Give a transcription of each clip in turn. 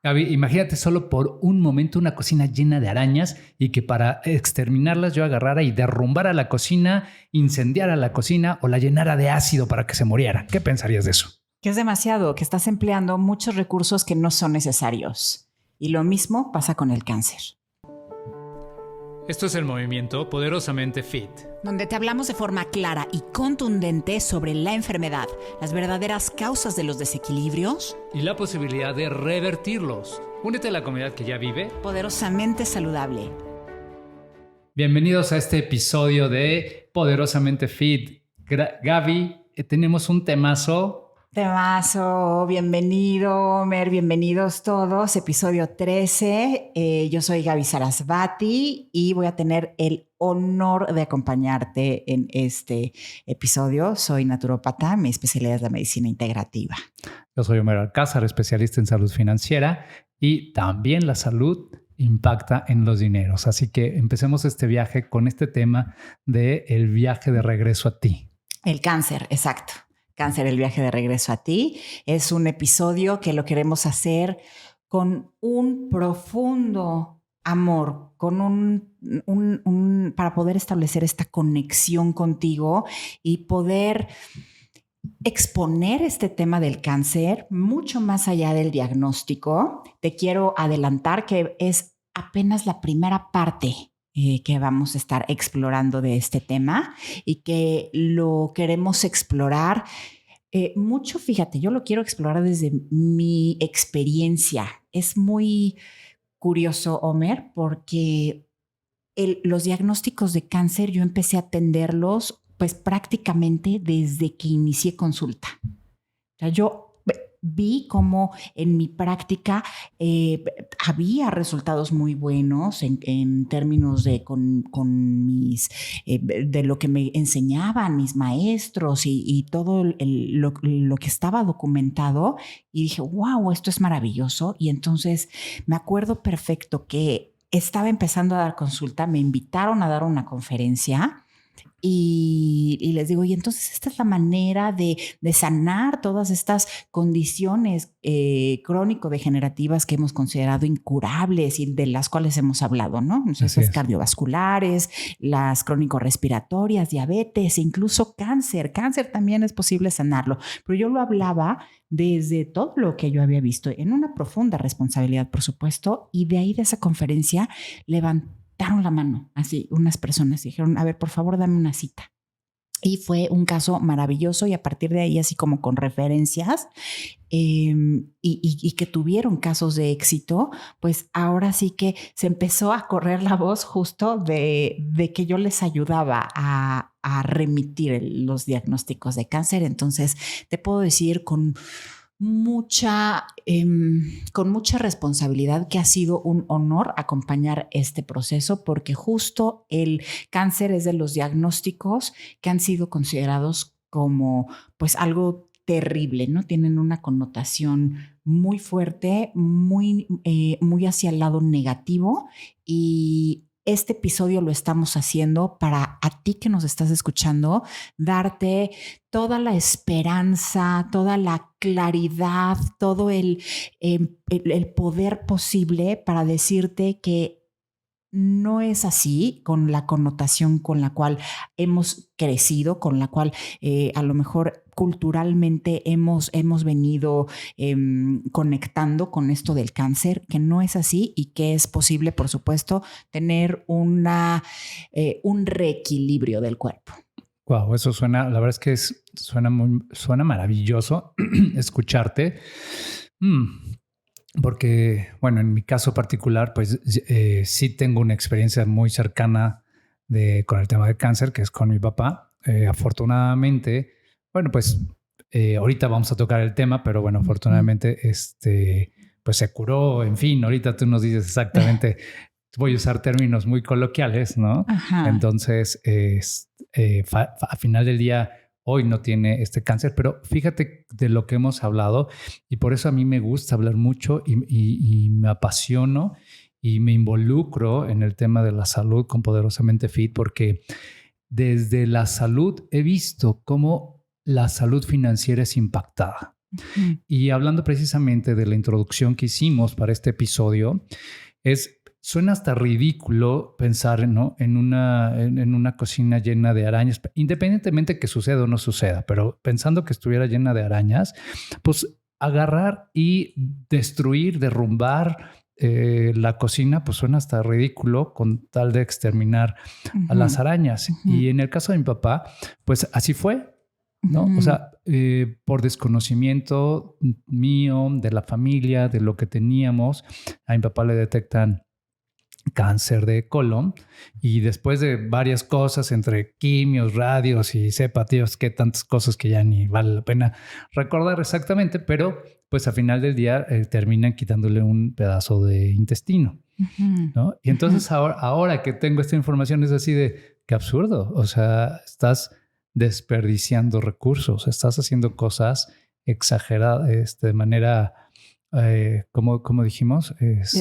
Gaby, imagínate solo por un momento una cocina llena de arañas y que para exterminarlas yo agarrara y derrumbara la cocina, incendiara la cocina o la llenara de ácido para que se muriera. ¿Qué pensarías de eso? Que es demasiado, que estás empleando muchos recursos que no son necesarios. Y lo mismo pasa con el cáncer. Esto es el movimiento Poderosamente Fit, donde te hablamos de forma clara y contundente sobre la enfermedad, las verdaderas causas de los desequilibrios y la posibilidad de revertirlos. Únete a la comunidad que ya vive poderosamente saludable. Bienvenidos a este episodio de Poderosamente Fit. Gaby, tenemos un temazo. Bienvenido, Mer, bienvenidos todos. Episodio 13. Yo soy Gaby Sarasvati y voy a tener el honor de acompañarte en este episodio. Soy naturópata, mi especialidad es la medicina integrativa. Yo soy Omer Alcázar, especialista en salud financiera y también la salud impacta en los dineros. Así que empecemos este viaje con este tema del viaje de regreso a ti. El cáncer, exacto. Cáncer, el viaje de regreso a ti. Es un episodio que lo queremos hacer con un profundo amor, con para poder establecer esta conexión contigo y poder exponer este tema del cáncer mucho más allá del diagnóstico. Te quiero adelantar que es apenas la primera parte que vamos a estar explorando de este tema y que lo queremos explorar mucho. Fíjate, yo lo quiero explorar desde mi experiencia. Es muy curioso, Omer, porque los diagnósticos de cáncer yo empecé a atenderlos pues prácticamente desde que inicié consulta. O sea, yo vi cómo en mi práctica había resultados muy buenos en términos de con mis de lo que me enseñaban mis maestros y todo lo que estaba documentado, y dije, wow, esto es maravilloso. Y entonces me acuerdo perfecto que estaba empezando a dar consulta, me invitaron a dar una conferencia. Y les digo, y entonces esta es la manera de sanar todas estas condiciones crónico-degenerativas que hemos considerado incurables y de las cuales hemos hablado, ¿no? Entonces, las cardiovasculares, las crónico-respiratorias, diabetes, incluso cáncer. Cáncer también es posible sanarlo, pero yo lo hablaba desde todo lo que yo había visto en una profunda responsabilidad, por supuesto, y de ahí de esa conferencia levantaron la mano, así, unas personas dijeron, a ver, por favor, dame una cita. Y fue un caso maravilloso y a partir de ahí, así como con referencias y que tuvieron casos de éxito, pues ahora sí que se empezó a correr la voz justo de que yo les ayudaba a remitir los diagnósticos de cáncer. Entonces, te puedo decir con mucha responsabilidad que ha sido un honor acompañar este proceso, porque justo el cáncer es de los diagnósticos que han sido considerados como pues algo terrible, ¿no? Tienen una connotación muy fuerte, muy hacia el lado negativo, y este episodio lo estamos haciendo para a ti que nos estás escuchando, darte toda la esperanza, toda la claridad, todo el poder posible para decirte que no es así, con la connotación con la cual hemos crecido, con la cual a lo mejor culturalmente hemos venido conectando con esto del cáncer, que no es así y que es posible, por supuesto, tener un reequilibrio del cuerpo. Wow, eso suena, la verdad es que suena maravilloso escucharte. Porque, bueno, en mi caso particular, pues sí tengo una experiencia muy cercana con el tema del cáncer, que es con mi papá. Afortunadamente, bueno, pues ahorita vamos a tocar el tema, pero bueno, afortunadamente pues se curó. En fin, ahorita tú nos dices exactamente, voy a usar términos muy coloquiales, ¿no? Ajá. Entonces, a final del día, hoy no tiene este cáncer, pero fíjate de lo que hemos hablado, y por eso a mí me gusta hablar mucho y me apasiono y me involucro en el tema de la salud con Poderosamente Fit, porque desde la salud he visto cómo la salud financiera es impactada. Ujú. Y hablando precisamente de la introducción que hicimos para este episodio, suena hasta ridículo pensar, ¿no?, en una cocina llena de arañas, independientemente que suceda o no suceda, pero pensando que estuviera llena de arañas, pues agarrar y destruir, derrumbar la cocina, pues suena hasta ridículo con tal de exterminar a Ujú. las arañas. Ujú. Y en el caso de mi papá, pues así fue, ¿no? O Ujú. sea, por desconocimiento mío, de la familia, de lo que teníamos, a mi papá le detectan cáncer de colon y después de varias cosas entre quimios, radios y sepa Dios qué tantas cosas que ya ni vale la pena recordar exactamente, pero pues al final del día terminan quitándole un pedazo de intestino, Ujú. ¿no? Y Ujú. entonces ahora que tengo esta información es así de qué absurdo, o sea, estás desperdiciando recursos, estás haciendo cosas exageradas, de manera, como dijimos, Exagerada, sí,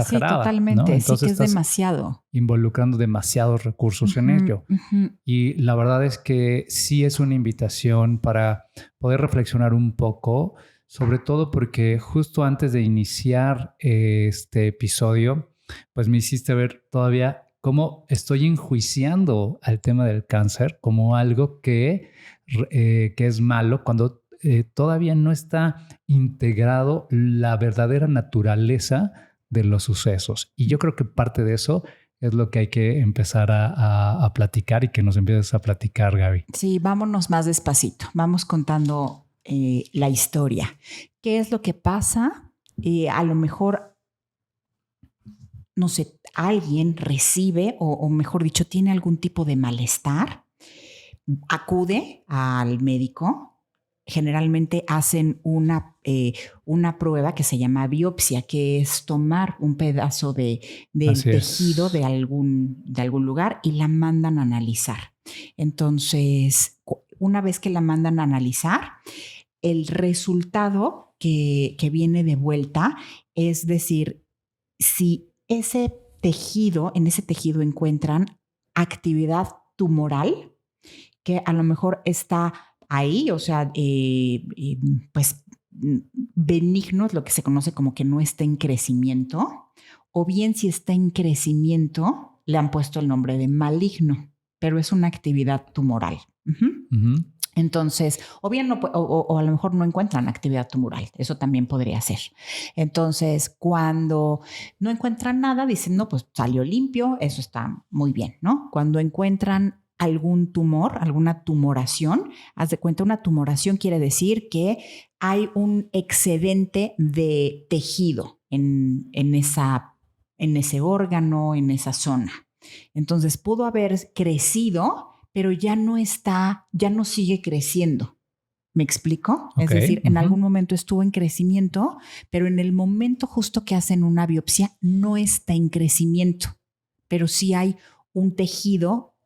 exagerada, ¿no? totalmente. Sí Entonces que es estás demasiado. involucrando demasiados recursos en Ujú. ello. Ujú. Y la verdad es que sí es una invitación para poder reflexionar un poco, sobre todo porque justo antes de iniciar este episodio, pues me hiciste ver todavía cómo estoy enjuiciando al tema del cáncer como algo que es malo cuando todavía no está integrado la verdadera naturaleza de los sucesos. Y yo creo que parte de eso es lo que hay que empezar a platicar y que nos empieces a platicar, Gaby. Sí, vámonos más despacito. Vamos contando la historia. ¿Qué es lo que pasa? A lo mejor, no sé, alguien recibe o mejor dicho, tiene algún tipo de malestar, acude al médico. Generalmente hacen una prueba que se llama biopsia, que es tomar un pedazo del Así tejido es. de algún lugar y la mandan a analizar. Entonces, una vez que la mandan a analizar, el resultado que viene de vuelta es decir, si en ese tejido encuentran actividad tumoral, que a lo mejor está ahí, o sea, pues benigno es lo que se conoce como que no está en crecimiento, o bien si está en crecimiento, le han puesto el nombre de maligno, pero es una actividad tumoral. Ujú. Ujú. Entonces, o bien no, o a lo mejor no encuentran actividad tumoral, eso también podría ser. Entonces, cuando no encuentran nada, dicen, no, pues salió limpio, eso está muy bien, ¿no? Cuando encuentran algún tumor, alguna tumoración, haz de cuenta, una tumoración quiere decir que hay un excedente de tejido en ese órgano, en esa zona. Entonces, pudo haber crecido, pero ya no sigue creciendo. ¿Me explico? Es Ok. decir, en Ujú. algún momento estuvo en crecimiento, pero en el momento justo que hacen una biopsia no está en crecimiento, pero sí hay un tejido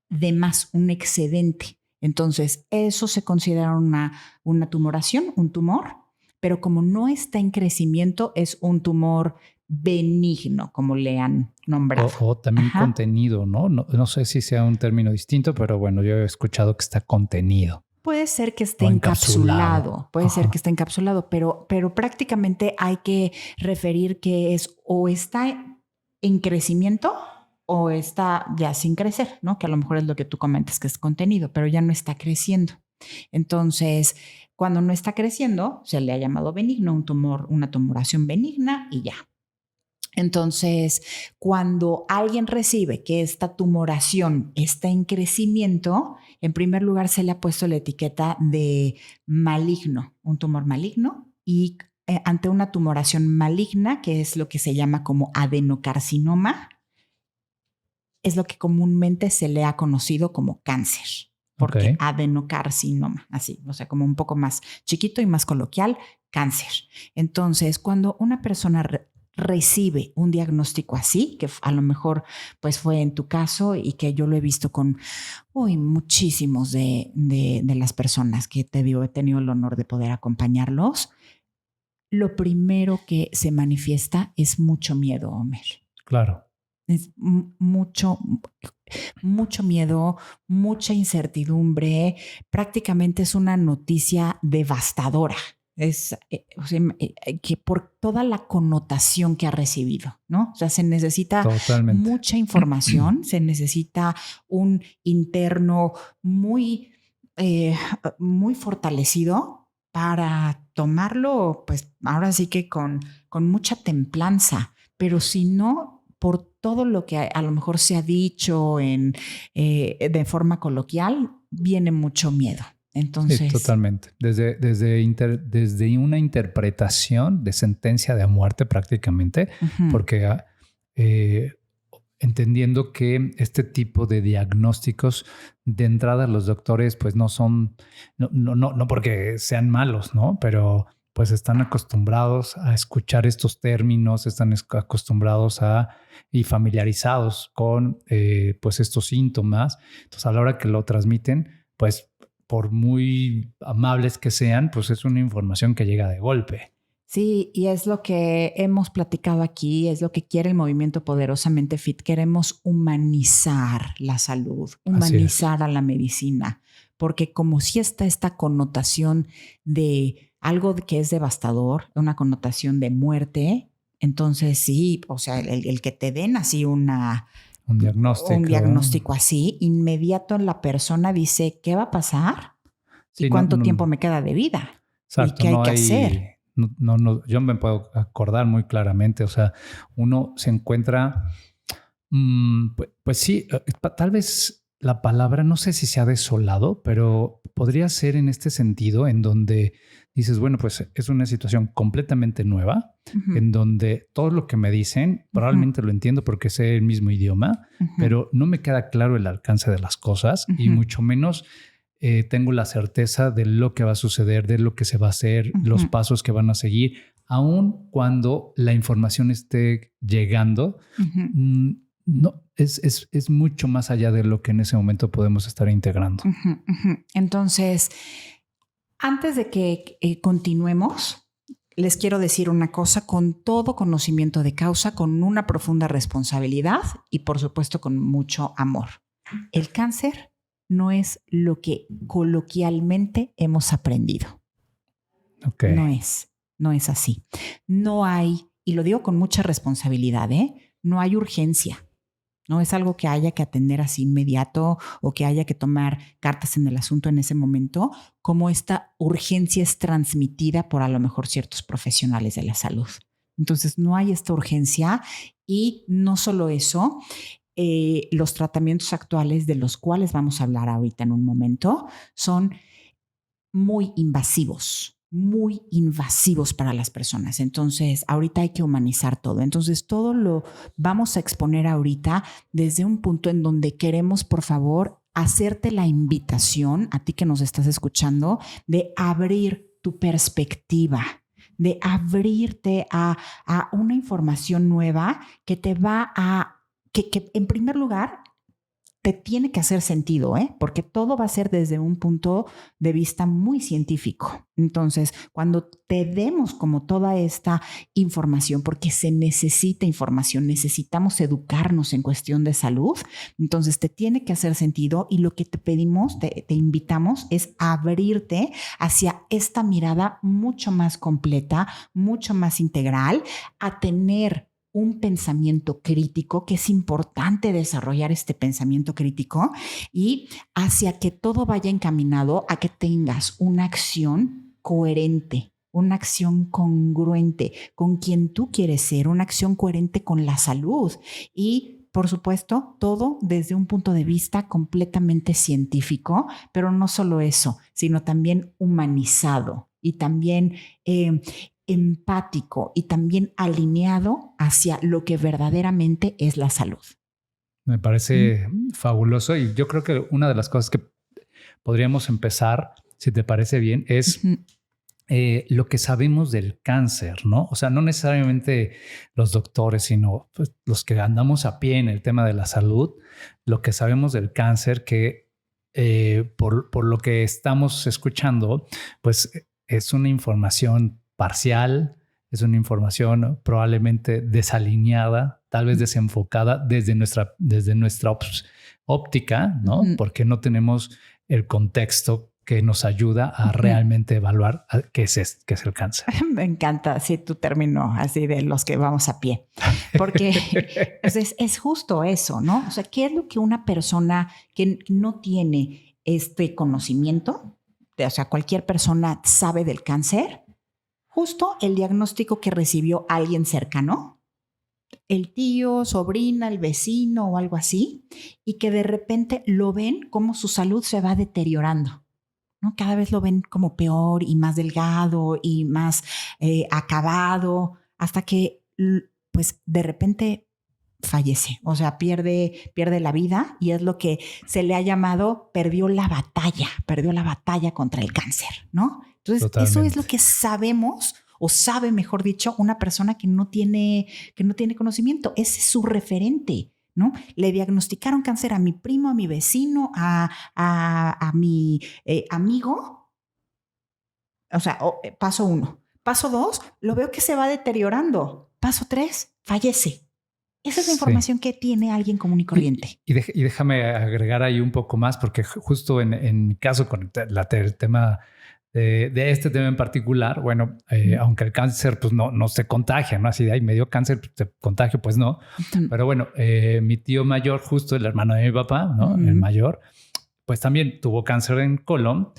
de más, un excedente. Entonces, eso se considera una tumoración, un tumor, pero como no está en crecimiento, es un tumor benigno, como le han nombrado. O también Ajá. contenido, ¿no? No sé si sea un término distinto, pero bueno, yo he escuchado que está contenido Puede ser que esté o encapsulado. encapsulado, puede ser que Ajá. esté encapsulado, pero prácticamente hay que referir que es o está en crecimiento o está ya sin crecer, ¿no? Que a lo mejor es lo que tú comentas que es contenido, pero ya no está creciendo. Entonces, cuando no está creciendo, se le ha llamado benigno, un tumor, una tumoración benigna y ya. Entonces, cuando alguien recibe que esta tumoración está en crecimiento, en primer lugar se le ha puesto la etiqueta de maligno, un tumor maligno, y ante una tumoración maligna, que es lo que se llama como adenocarcinoma, es lo que comúnmente se le ha conocido como cáncer, Ok. porque adenocarcinoma, así, o sea, como un poco más chiquito y más coloquial, cáncer. Entonces, cuando una persona recibe un diagnóstico así, que a lo mejor pues fue en tu caso y que yo lo he visto con muchísimos de las personas que te digo, he tenido el honor de poder acompañarlos, lo primero que se manifiesta es mucho miedo, Homer. Claro. Es mucho, mucho miedo, mucha incertidumbre, prácticamente es una noticia devastadora. Es que por toda la connotación que ha recibido, ¿no? O sea, se necesita Totalmente. mucha información, se necesita un interno muy, muy fortalecido para tomarlo, pues ahora sí que con mucha templanza, pero si no, por todo lo que a lo mejor se ha dicho de forma coloquial, viene mucho miedo. Sí, Entonces, totalmente. Desde una interpretación de sentencia de muerte prácticamente, porque eh, entendiendo que este tipo de diagnósticos de entrada los doctores pues no son, no porque sean malos, ¿no? Pero pues están acostumbrados a escuchar estos términos, están acostumbrados y familiarizados con pues estos síntomas. Entonces a la hora que lo transmiten, pues por muy amables que sean, pues es una información que llega de golpe. sí, y es lo que hemos platicado aquí, es lo que quiere el movimiento Poderosamente Fit. Queremos humanizar la salud, Así es. humanizar a la medicina, porque como si está esta connotación de algo que es devastador, una connotación de muerte, entonces sí, o sea, el que te den así un diagnóstico así, inmediato la persona dice, ¿qué va a pasar? ¿Y Sí, cuánto tiempo me queda de vida? ¿Y exacto, qué hay no que hay, hacer? yo me puedo acordar muy claramente, o sea, uno se encuentra, pues sí, tal vez la palabra, no sé si sea desolado, pero podría ser en este sentido, en donde dices, bueno, pues es una situación completamente nueva, Ujú, en donde todo lo que me dicen, ujú, probablemente lo entiendo porque sé el mismo idioma, ujú, pero no me queda claro el alcance de las cosas y ujú, mucho menos tengo la certeza de lo que va a suceder, de lo que se va a hacer, los ujú, pasos que van a seguir, aun cuando la información esté llegando. ujú, mm, No, es mucho más allá de lo que en ese momento podemos estar integrando. ujú, ujú. Entonces, antes de que continuemos, les quiero decir una cosa con todo conocimiento de causa, con una profunda responsabilidad y por supuesto con mucho amor. El cáncer no es lo que coloquialmente hemos aprendido. Ok, No es, no es así. No hay, y lo digo con mucha responsabilidad, no hay urgencia. No es algo que haya que atender así inmediato o que haya que tomar cartas en el asunto en ese momento, como esta urgencia es transmitida por a lo mejor ciertos profesionales de la salud. Entonces, no hay esta urgencia y no solo eso, los tratamientos actuales de los cuales vamos a hablar ahorita en un momento son muy invasivos para las personas. Entonces, ahorita hay que humanizar todo. Entonces, todo lo vamos a exponer ahorita desde un punto en donde queremos, por favor, hacerte la invitación, a ti que nos estás escuchando, de abrir tu perspectiva, de abrirte a una información nueva que te va que en primer lugar te tiene que hacer sentido, porque todo va a ser desde un punto de vista muy científico. Entonces, cuando te demos como toda esta información, porque se necesita información, necesitamos educarnos en cuestión de salud, entonces te tiene que hacer sentido y lo que te pedimos, te invitamos es abrirte hacia esta mirada mucho más completa, mucho más integral, a tener un pensamiento crítico, que es importante desarrollar este pensamiento crítico y hacia que todo vaya encaminado a que tengas una acción coherente, una acción congruente con quien tú quieres ser, una acción coherente con la salud y por supuesto, todo desde un punto de vista completamente científico, pero no solo eso, sino también humanizado y también empático y también alineado hacia lo que verdaderamente es la salud. me ¿Mm? parece fabuloso y yo creo que una de las cosas que podríamos empezar, si te parece bien, es Ujú, lo que sabemos del cáncer, ¿no? O sea, no necesariamente los doctores, sino pues, los que andamos a pie en el tema de la salud, lo que sabemos del cáncer, que por lo que estamos escuchando, pues es una información parcial, es una información probablemente desalineada, tal vez desenfocada desde nuestra óptica, ¿no? Porque no tenemos el contexto que nos ayuda a realmente evaluar qué es el cáncer. Me encanta así tu término, así de los que vamos a pie, porque es justo eso, ¿no? O sea, ¿qué es lo que una persona que no tiene este conocimiento, o sea, cualquier persona sabe del cáncer? Justo el diagnóstico que recibió alguien cercano, el tío, sobrina, el vecino o algo así, y que de repente lo ven como su salud se va deteriorando, ¿no? Cada vez lo ven como peor y más delgado y más acabado, hasta que pues de repente fallece, o sea, pierde la vida, y es lo que se le ha llamado perdió la batalla contra el cáncer, ¿no? Entonces, Totalmente. Eso es lo que sabemos, o sabe, mejor dicho, una persona que no tiene conocimiento. Ese es su referente, ¿no? Le diagnosticaron cáncer a mi primo, a mi vecino, a mi amigo. O sea, paso 1. Paso 2, lo veo que se va deteriorando. Paso 3, fallece. Esa es la información que tiene alguien común y corriente. Y déjame agregar ahí un poco más, porque justo en mi caso con el tema de este tema en particular, bueno, aunque el cáncer pues no se contagia, ¿no? Así de ahí me dio cáncer, te contagio, pues no. Pero bueno, mi tío mayor, justo el hermano de mi papá, ¿no? El mayor, pues también tuvo cáncer en colon.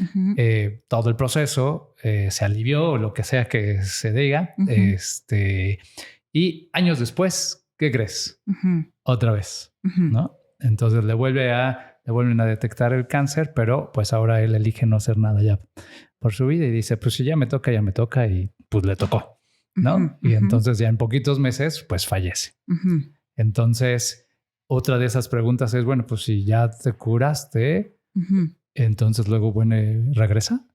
Todo el proceso se alivió, o lo que sea que se diga. Y años después, ¿qué crees? Otra vez, ¿no? Entonces le vuelven a detectar el cáncer, pero pues ahora él elige no hacer nada ya por su vida y dice, pues si ya me toca y pues le tocó, ¿no? Y entonces ya en poquitos meses pues fallece. Entonces otra de esas preguntas es, bueno, pues si ya te curaste, entonces luego, bueno, ¿regresa?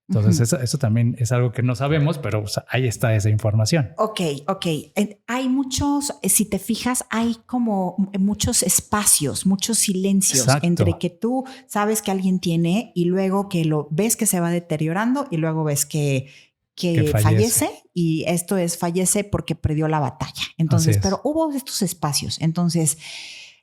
Entonces eso también es algo que no sabemos, pero o sea, ahí está esa información. Ok. Hay muchos, si te fijas, hay como muchos espacios, muchos silencios. Exacto. Entre que tú sabes que alguien tiene y luego que lo ves que se va deteriorando y luego ves que fallece, y esto es fallece porque perdió la batalla. Entonces, pero hubo estos espacios. Entonces,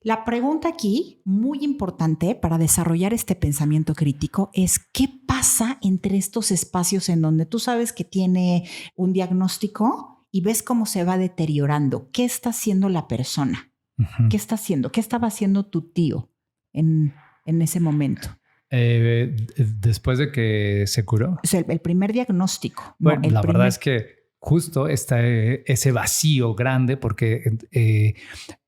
la pregunta aquí, muy importante para desarrollar este pensamiento crítico, es ¿qué pasa entre estos espacios en donde tú sabes que tiene un diagnóstico y ves cómo se va deteriorando? ¿Qué está haciendo la persona? ¿Qué está haciendo? ¿Qué estaba haciendo tu tío en ese momento? Después de que se curó. O sea, el primer diagnóstico. Bueno, la verdad es que justo está ese vacío grande porque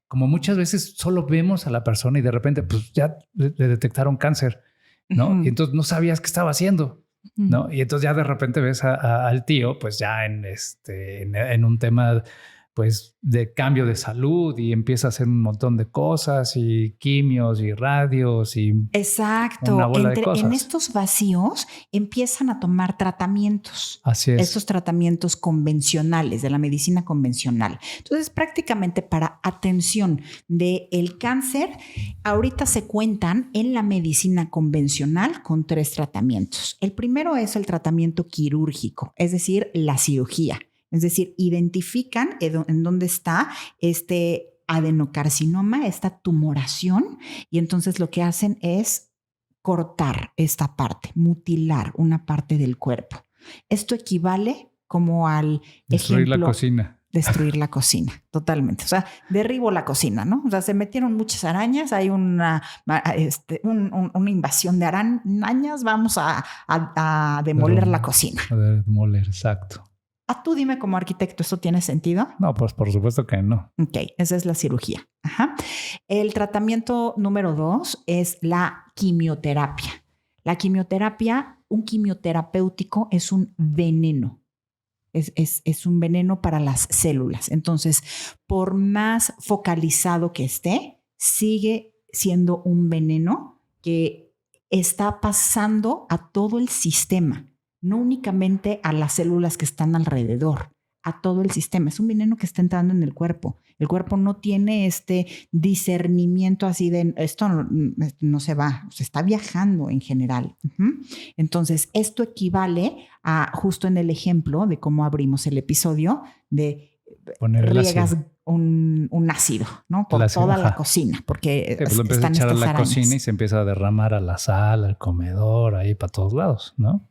como muchas veces solo vemos a la persona y de repente pues ya le detectaron cáncer, ¿no? Y entonces no sabías qué estaba haciendo, ¿no? Y entonces ya de repente ves al tío pues ya en un tema pues de cambio de salud y empieza a hacer un montón de cosas y quimios y radios y exacto. Una bola de cosas. En estos vacíos empiezan a tomar tratamientos. Así es. Estos tratamientos convencionales, de la medicina convencional. Entonces, prácticamente para atención del cáncer, ahorita se cuentan en la medicina convencional con 3 tratamientos. El primero es el tratamiento quirúrgico, es decir, la cirugía. Es decir, identifican en dónde está este adenocarcinoma, esta tumoración, y entonces lo que hacen es cortar esta parte, mutilar una parte del cuerpo. Esto equivale como al destruir ejemplo, la cocina. Destruir la cocina, totalmente. O sea, derribo la cocina, ¿no? O sea, se metieron muchas arañas, hay una invasión de arañas, vamos a demoler la cocina. A demoler, exacto. Tú dime como arquitecto, ¿eso tiene sentido? No, pues por supuesto que no. Ok, esa es la cirugía. Ajá. El tratamiento número 2 es la quimioterapia. La quimioterapia, un quimioterapéutico es un veneno. Es un veneno para las células. Entonces, por más focalizado que esté, sigue siendo un veneno que está pasando a todo el sistema. No únicamente a las células que están alrededor, a todo el sistema. Es un veneno que está entrando en el cuerpo. El cuerpo no tiene este discernimiento así de esto no se va, se está viajando en general. Entonces, esto equivale a, justo en el ejemplo de cómo abrimos el episodio, de un ácido, ¿no? Por toda la cocina, porque pues lo empieza a echar a la cocina y se empieza a derramar a la sala, al comedor, ahí para todos lados, ¿no?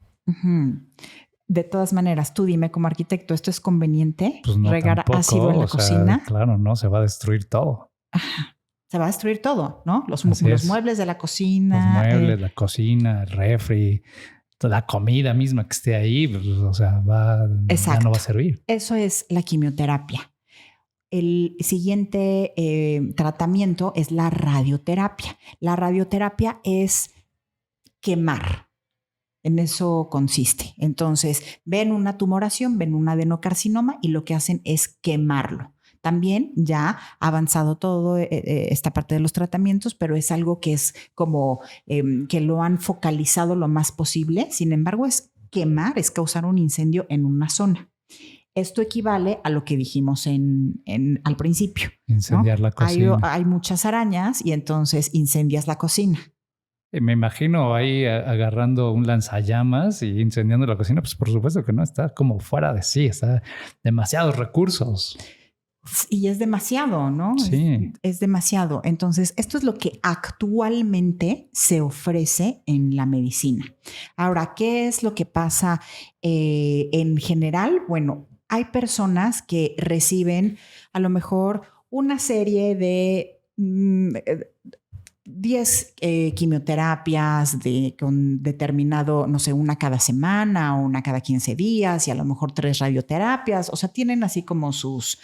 De todas maneras, tú dime como arquitecto, ¿esto es conveniente? Pues no, regar tampoco, ácido en la cocina. Claro, no, se va a destruir todo. Ajá. Se va a destruir todo, ¿no? Los muebles de la cocina. Los muebles, la cocina, el refri, toda la comida misma que esté ahí, pues, o sea, ya no va a servir. Eso es la quimioterapia. El siguiente tratamiento es la radioterapia. La radioterapia es quemar. En eso consiste. Entonces, ven una tumoración, ven un adenocarcinoma y lo que hacen es quemarlo. También ya ha avanzado todo esta parte de los tratamientos, pero es algo que es como que lo han focalizado lo más posible. Sin embargo, es quemar, es causar un incendio en una zona. Esto equivale a lo que dijimos al principio. Incendiar, ¿no? La cocina. Hay muchas arañas y entonces incendias la cocina. Me imagino ahí agarrando un lanzallamas y incendiando la cocina. Pues por supuesto que no, está como fuera de sí, está demasiados recursos. Y es demasiado, ¿no? Sí. Es demasiado. Entonces, esto es lo que actualmente se ofrece en la medicina. Ahora, ¿qué es lo que pasa en general? Bueno, hay personas que reciben a lo mejor una serie de 10 quimioterapias con determinado, no sé, una cada semana o una cada 15 días y a lo mejor 3 radioterapias. O sea, tienen así como sus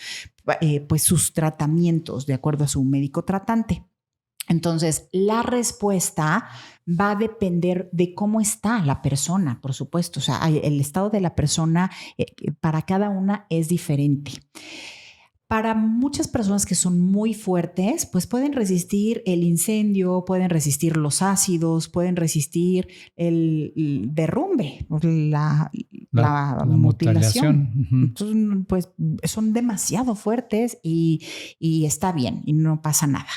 tratamientos de acuerdo a su médico tratante. Entonces, la respuesta va a depender de cómo está la persona, por supuesto. O sea, el estado de la persona para cada una es diferente. Para muchas personas que son muy fuertes, pues pueden resistir el incendio, pueden resistir los ácidos, pueden resistir el derrumbe, la mutilación. Entonces, pues son demasiado fuertes y está bien y no pasa nada.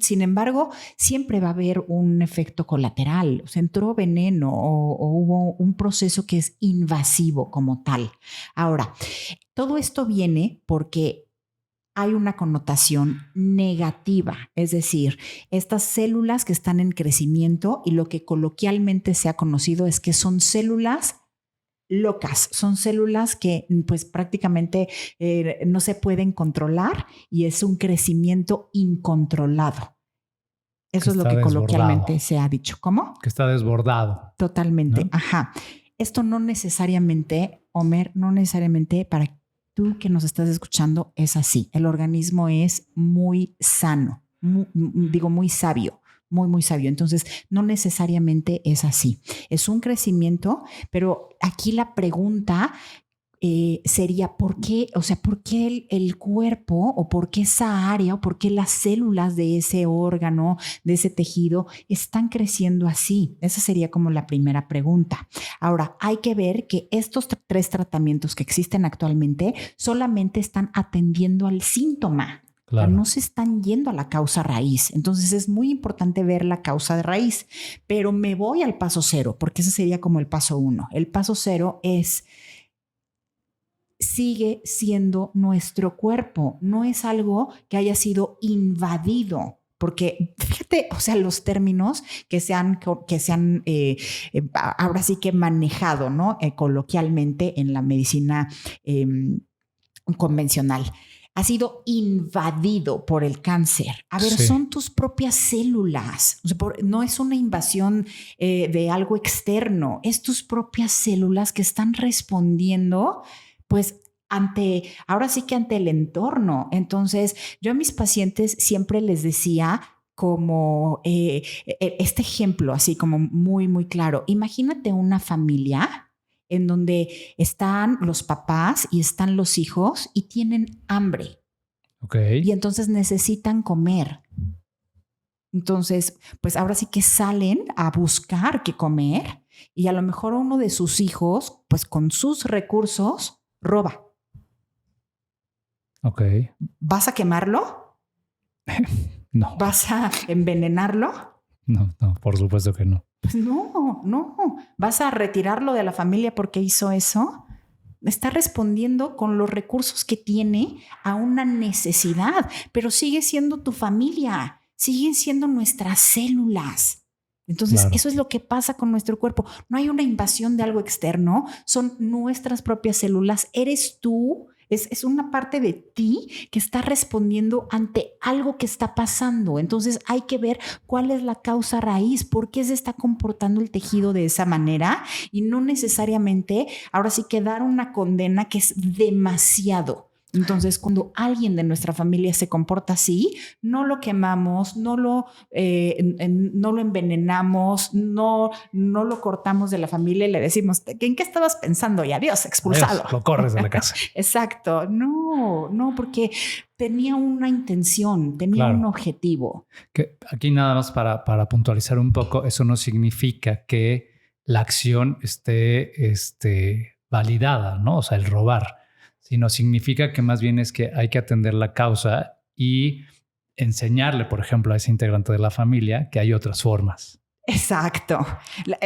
Sin embargo, siempre va a haber un efecto colateral. O sea, entró veneno o hubo un proceso que es invasivo como tal. Ahora, todo esto viene porque hay una connotación negativa, es decir, estas células que están en crecimiento y lo que coloquialmente se ha conocido es que son células locas, son células que pues prácticamente no se pueden controlar y es un crecimiento incontrolado. Eso es lo que coloquialmente se ha dicho. ¿Cómo? Que está desbordado. Totalmente, ¿no? Ajá. Esto no necesariamente, Homer, no necesariamente para tú que nos estás escuchando es así. El organismo es muy sano, muy sabio, muy sabio. Entonces, no necesariamente es así. Es un crecimiento, pero aquí la pregunta sería ¿por qué? O sea, ¿por qué el cuerpo o por qué esa área o por qué las células de ese órgano, de ese tejido están creciendo así? Esa sería como la primera pregunta. Ahora, hay que ver que estos 3 tratamientos que existen actualmente solamente están atendiendo al síntoma. Claro. No se están yendo a la causa raíz. Entonces es muy importante ver la causa de raíz, pero me voy al paso 0 porque ese sería como el paso 1. El paso 0 es sigue siendo nuestro cuerpo, no es algo que haya sido invadido. Porque fíjate, o sea, los términos que se han ahora sí que manejado, ¿no? Coloquialmente en la medicina convencional. Ha sido invadido por el cáncer. A ver, sí. Son tus propias células. O sea, no es una invasión de algo externo. Es tus propias células que están respondiendo pues ahora sí que ante el entorno. Entonces, yo a mis pacientes siempre les decía como este ejemplo, así como muy, muy claro. Imagínate una familia en donde están los papás y están los hijos y tienen hambre. Okay. Y entonces necesitan comer. Entonces, pues ahora sí que salen a buscar qué comer y a lo mejor uno de sus hijos, pues con sus recursos, roba. Ok. ¿Vas a quemarlo? No. ¿Vas a envenenarlo? No, por supuesto que no. Pues no. ¿Vas a retirarlo de la familia porque hizo eso? Está respondiendo con los recursos que tiene a una necesidad, pero sigue siendo tu familia, siguen siendo nuestras células. Entonces, Claro. eso es lo que pasa con nuestro cuerpo. No hay una invasión de algo externo, son nuestras propias células. Eres tú, es una parte de ti que está respondiendo ante algo que está pasando. Entonces, hay que ver cuál es la causa raíz, por qué se está comportando el tejido de esa manera y no necesariamente, ahora sí que dar una condena que es demasiado. Entonces, cuando alguien de nuestra familia se comporta así, no lo quemamos, no lo envenenamos, no lo cortamos de la familia y le decimos, ¿en qué estabas pensando? Y adiós, expulsado. Adiós, lo corres de la casa. Exacto. No, porque tenía una intención, tenía un objetivo. Que aquí nada más para puntualizar un poco, eso no significa que la acción esté validada, ¿no? O sea, el robar, sino significa que más bien es que hay que atender la causa y enseñarle, por ejemplo, a ese integrante de la familia que hay otras formas. Exacto.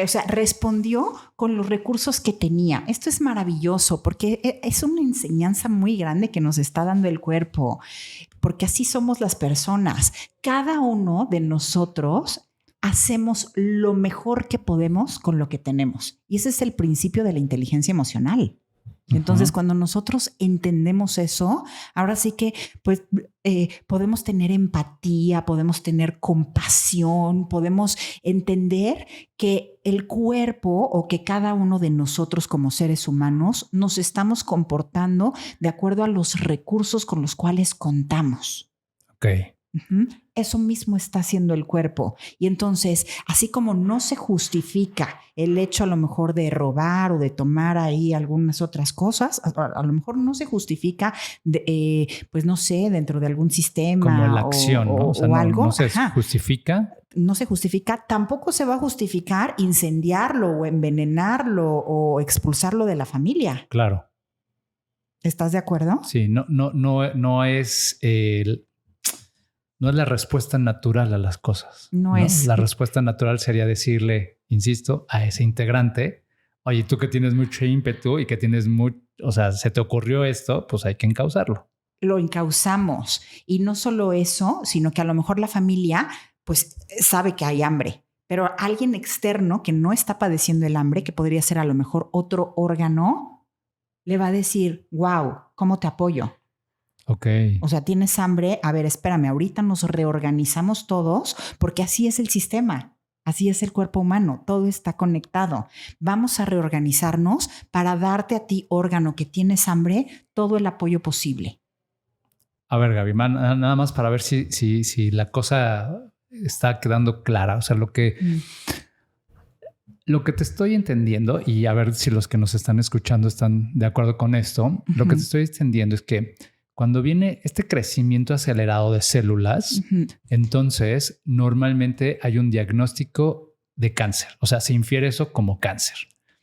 O sea, respondió con los recursos que tenía. Esto es maravilloso porque es una enseñanza muy grande que nos está dando el cuerpo, porque así somos las personas. Cada uno de nosotros hacemos lo mejor que podemos con lo que tenemos. Y ese es el principio de la inteligencia emocional. Entonces, cuando nosotros entendemos eso, ahora sí que pues podemos tener empatía, podemos tener compasión, podemos entender que el cuerpo o que cada uno de nosotros como seres humanos nos estamos comportando de acuerdo a los recursos con los cuales contamos. Ok. Eso mismo está haciendo el cuerpo. Y entonces, así como no se justifica el hecho a lo mejor de robar o de tomar ahí algunas otras cosas, a lo mejor no se justifica, pues no sé, dentro de algún sistema. Como la acción, ¿no? O sea, algo. No se justifica. No se justifica. Tampoco se va a justificar incendiarlo o envenenarlo o expulsarlo de la familia. Claro. ¿Estás de acuerdo? Sí, no es no es la respuesta natural a las cosas. No es. La respuesta natural sería decirle, insisto, a ese integrante, oye, tú que tienes mucho ímpetu y que tienes o sea, se te ocurrió esto, pues hay que encauzarlo. Lo encauzamos. Y no solo eso, sino que a lo mejor la familia pues sabe que hay hambre, pero alguien externo que no está padeciendo el hambre, que podría ser a lo mejor otro órgano, le va a decir, wow, ¿cómo te apoyo? Ok. O sea, tienes hambre. A ver, espérame, ahorita nos reorganizamos todos porque así es el sistema. Así es el cuerpo humano. Todo está conectado. Vamos a reorganizarnos para darte a ti, órgano que tienes hambre, todo el apoyo posible. A ver, Gaby, nada más para ver si la cosa está quedando clara. O sea, lo que te estoy entendiendo, y a ver si los que nos están escuchando están de acuerdo con esto, lo que te estoy entendiendo es que cuando viene este crecimiento acelerado de células, entonces normalmente hay un diagnóstico de cáncer. O sea, se infiere eso como cáncer.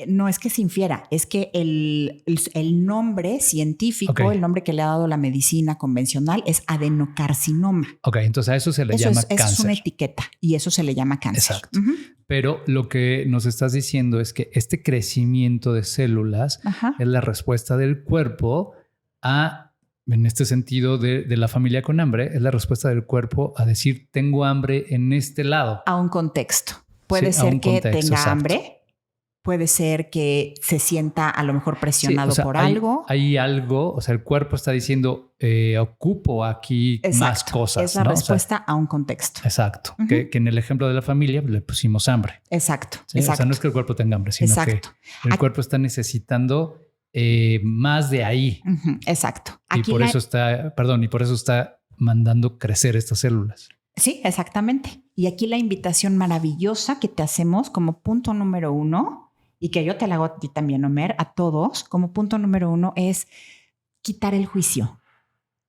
No es que se infiera, es que el nombre científico, el nombre que le ha dado la medicina convencional es adenocarcinoma. Ok, entonces a eso se le llama cáncer. Eso es una etiqueta y eso se le llama cáncer. Exacto. Pero lo que nos estás diciendo es que este crecimiento de células es la respuesta del cuerpo en este sentido de la familia con hambre, es la respuesta del cuerpo a decir, tengo hambre en este lado. A un contexto. Puede ser que tenga hambre. Puede ser que se sienta a lo mejor presionado por algo. Hay algo, o sea, el cuerpo está diciendo, ocupo aquí más cosas. Es la respuesta a un contexto. Exacto. Que en el ejemplo de la familia le pusimos hambre. Exacto. ¿Sí? O sea, no es que el cuerpo tenga hambre, sino que el cuerpo está necesitando más de ahí. Exacto. Y por eso está mandando crecer estas células. Sí, exactamente. Y aquí la invitación maravillosa que te hacemos como punto número 1, y que yo te la hago a ti también, Omer, a todos, como punto número 1 es quitar el juicio.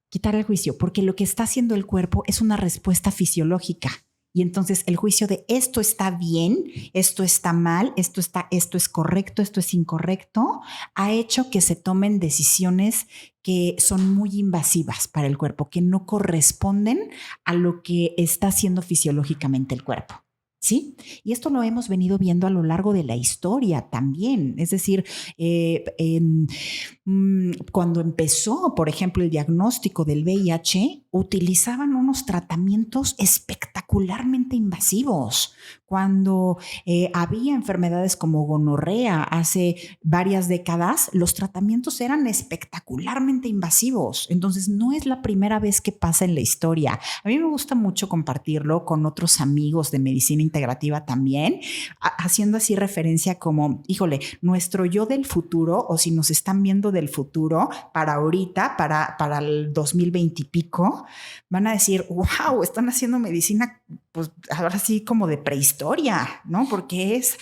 Quitar el juicio, porque lo que está haciendo el cuerpo es una respuesta fisiológica. Y entonces el juicio de esto está bien, esto está mal, esto es correcto, esto es incorrecto, ha hecho que se tomen decisiones que son muy invasivas para el cuerpo, que no corresponden a lo que está haciendo fisiológicamente el cuerpo. ¿Sí? Y esto lo hemos venido viendo a lo largo de la historia también. Es decir, cuando empezó, por ejemplo, el diagnóstico del VIH, utilizaban unos tratamientos espectacularmente invasivos. Cuando había enfermedades como gonorrea hace varias décadas, los tratamientos eran espectacularmente invasivos. Entonces, no es la primera vez que pasa en la historia. A mí me gusta mucho compartirlo con otros amigos de medicina integrativa también, haciendo así referencia como, híjole, nuestro yo del futuro, o si nos están viendo del futuro, para ahorita, para el 2020 y pico, van a decir, wow, están haciendo medicina, pues ahora sí como de prehistoria, ¿no? Porque es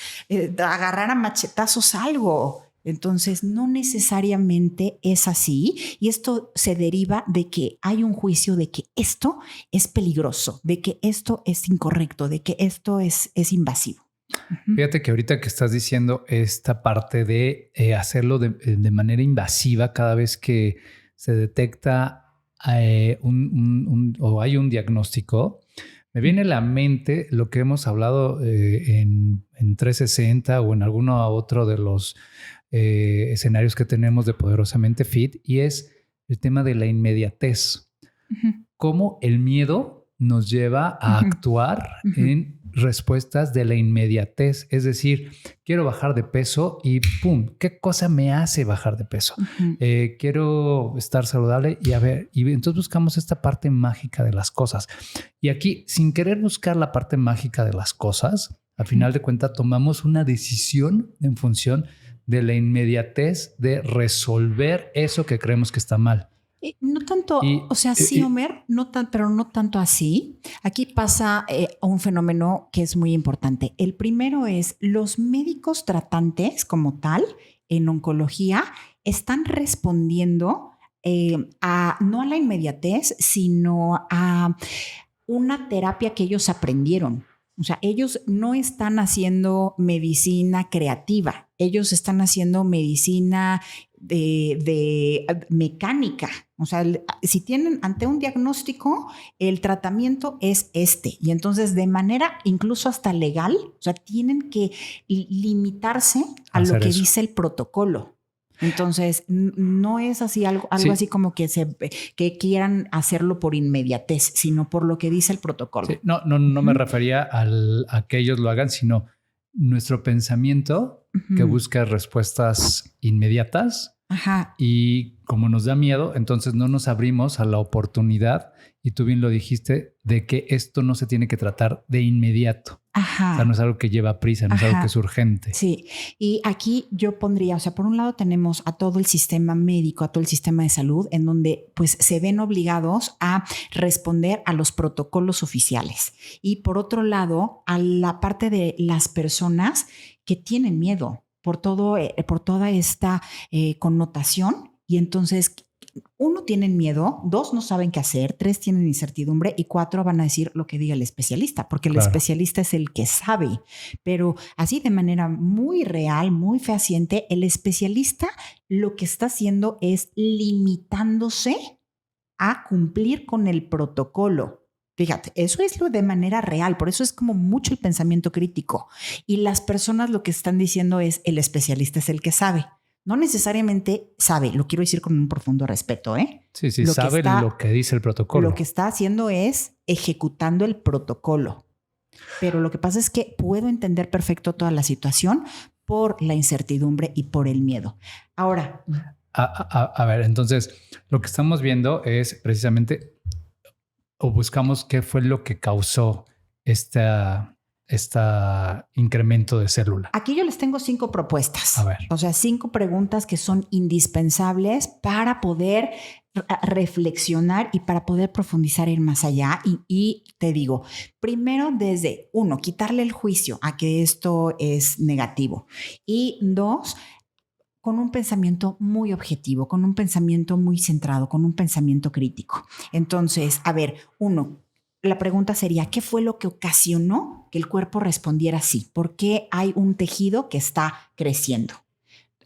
agarrar a machetazos algo. Entonces, no necesariamente es así, y esto se deriva de que hay un juicio de que esto es peligroso, de que esto es incorrecto, de que esto es invasivo. Fíjate que ahorita que estás diciendo esta parte de hacerlo de manera invasiva cada vez que se detecta o hay un diagnóstico, me viene a la mente lo que hemos hablado en 360 o en alguno otro de los escenarios que tenemos de Poderosamente Fit, y es el tema de la inmediatez. Cómo el miedo nos lleva a actuar en respuestas de la inmediatez. Es decir, quiero bajar de peso y ¡pum! ¿Qué cosa me hace bajar de peso? Quiero estar saludable y entonces buscamos esta parte mágica de las cosas. Y aquí, sin querer buscar la parte mágica de las cosas, al final de cuentas tomamos una decisión en función de la inmediatez de resolver eso que creemos que está mal. No tanto, sí, Homer, pero no tanto así. Aquí pasa un fenómeno que es muy importante. El primero es los médicos tratantes como tal en oncología están respondiendo no a la inmediatez, sino a una terapia que ellos aprendieron. O sea, ellos no están haciendo medicina creativa, ellos están haciendo medicina de mecánica. O sea, si tienen ante un diagnóstico, el tratamiento es este. Y entonces de manera incluso hasta legal, o sea, tienen que limitarse a lo que dice el protocolo. Entonces, no es así algo sí. Así como que quieran hacerlo por inmediatez, sino por lo que dice el protocolo. Sí. No me refería a que ellos lo hagan, sino nuestro pensamiento que busca respuestas inmediatas. Y como nos da miedo, entonces no nos abrimos a la oportunidad, y tú bien lo dijiste, de que esto no se tiene que tratar de inmediato. O sea, no es algo que lleva prisa, no es algo que es urgente. Sí, y aquí yo pondría, o sea, por un lado tenemos a todo el sistema médico, a todo el sistema de salud, en donde pues se ven obligados a responder a los protocolos oficiales. Y por otro lado, a la parte de las personas que tienen miedo por toda esta connotación, y entonces 1, tienen miedo, 2, no saben qué hacer, 3, tienen incertidumbre, y 4, van a decir lo que diga el especialista, porque el especialista es el que sabe. Pero así de manera muy real, muy fehaciente, el especialista lo que está haciendo es limitándose a cumplir con el protocolo. Fíjate, eso es lo de manera real, por eso es como mucho el pensamiento crítico. Y las personas lo que están diciendo es el especialista es el que sabe. No necesariamente sabe, lo quiero decir con un profundo respeto, ¿eh? Sí, sabe lo que dice el protocolo. Lo que está haciendo es ejecutando el protocolo. Pero lo que pasa es que puedo entender perfecto toda la situación por la incertidumbre y por el miedo. Ahora... A ver, entonces, lo que estamos viendo es precisamente, o buscamos qué fue lo que causó este incremento de célula. Aquí yo les tengo 5 propuestas. A ver. O sea, 5 preguntas que son indispensables para poder reflexionar y para poder profundizar, ir más allá. Y te digo, primero desde 1, quitarle el juicio a que esto es negativo. Y 2, con un pensamiento muy objetivo, con un pensamiento muy centrado, con un pensamiento crítico. Entonces, a ver, 1, la pregunta sería, ¿qué fue lo que ocasionó que el cuerpo respondiera así? ¿Por qué hay un tejido que está creciendo?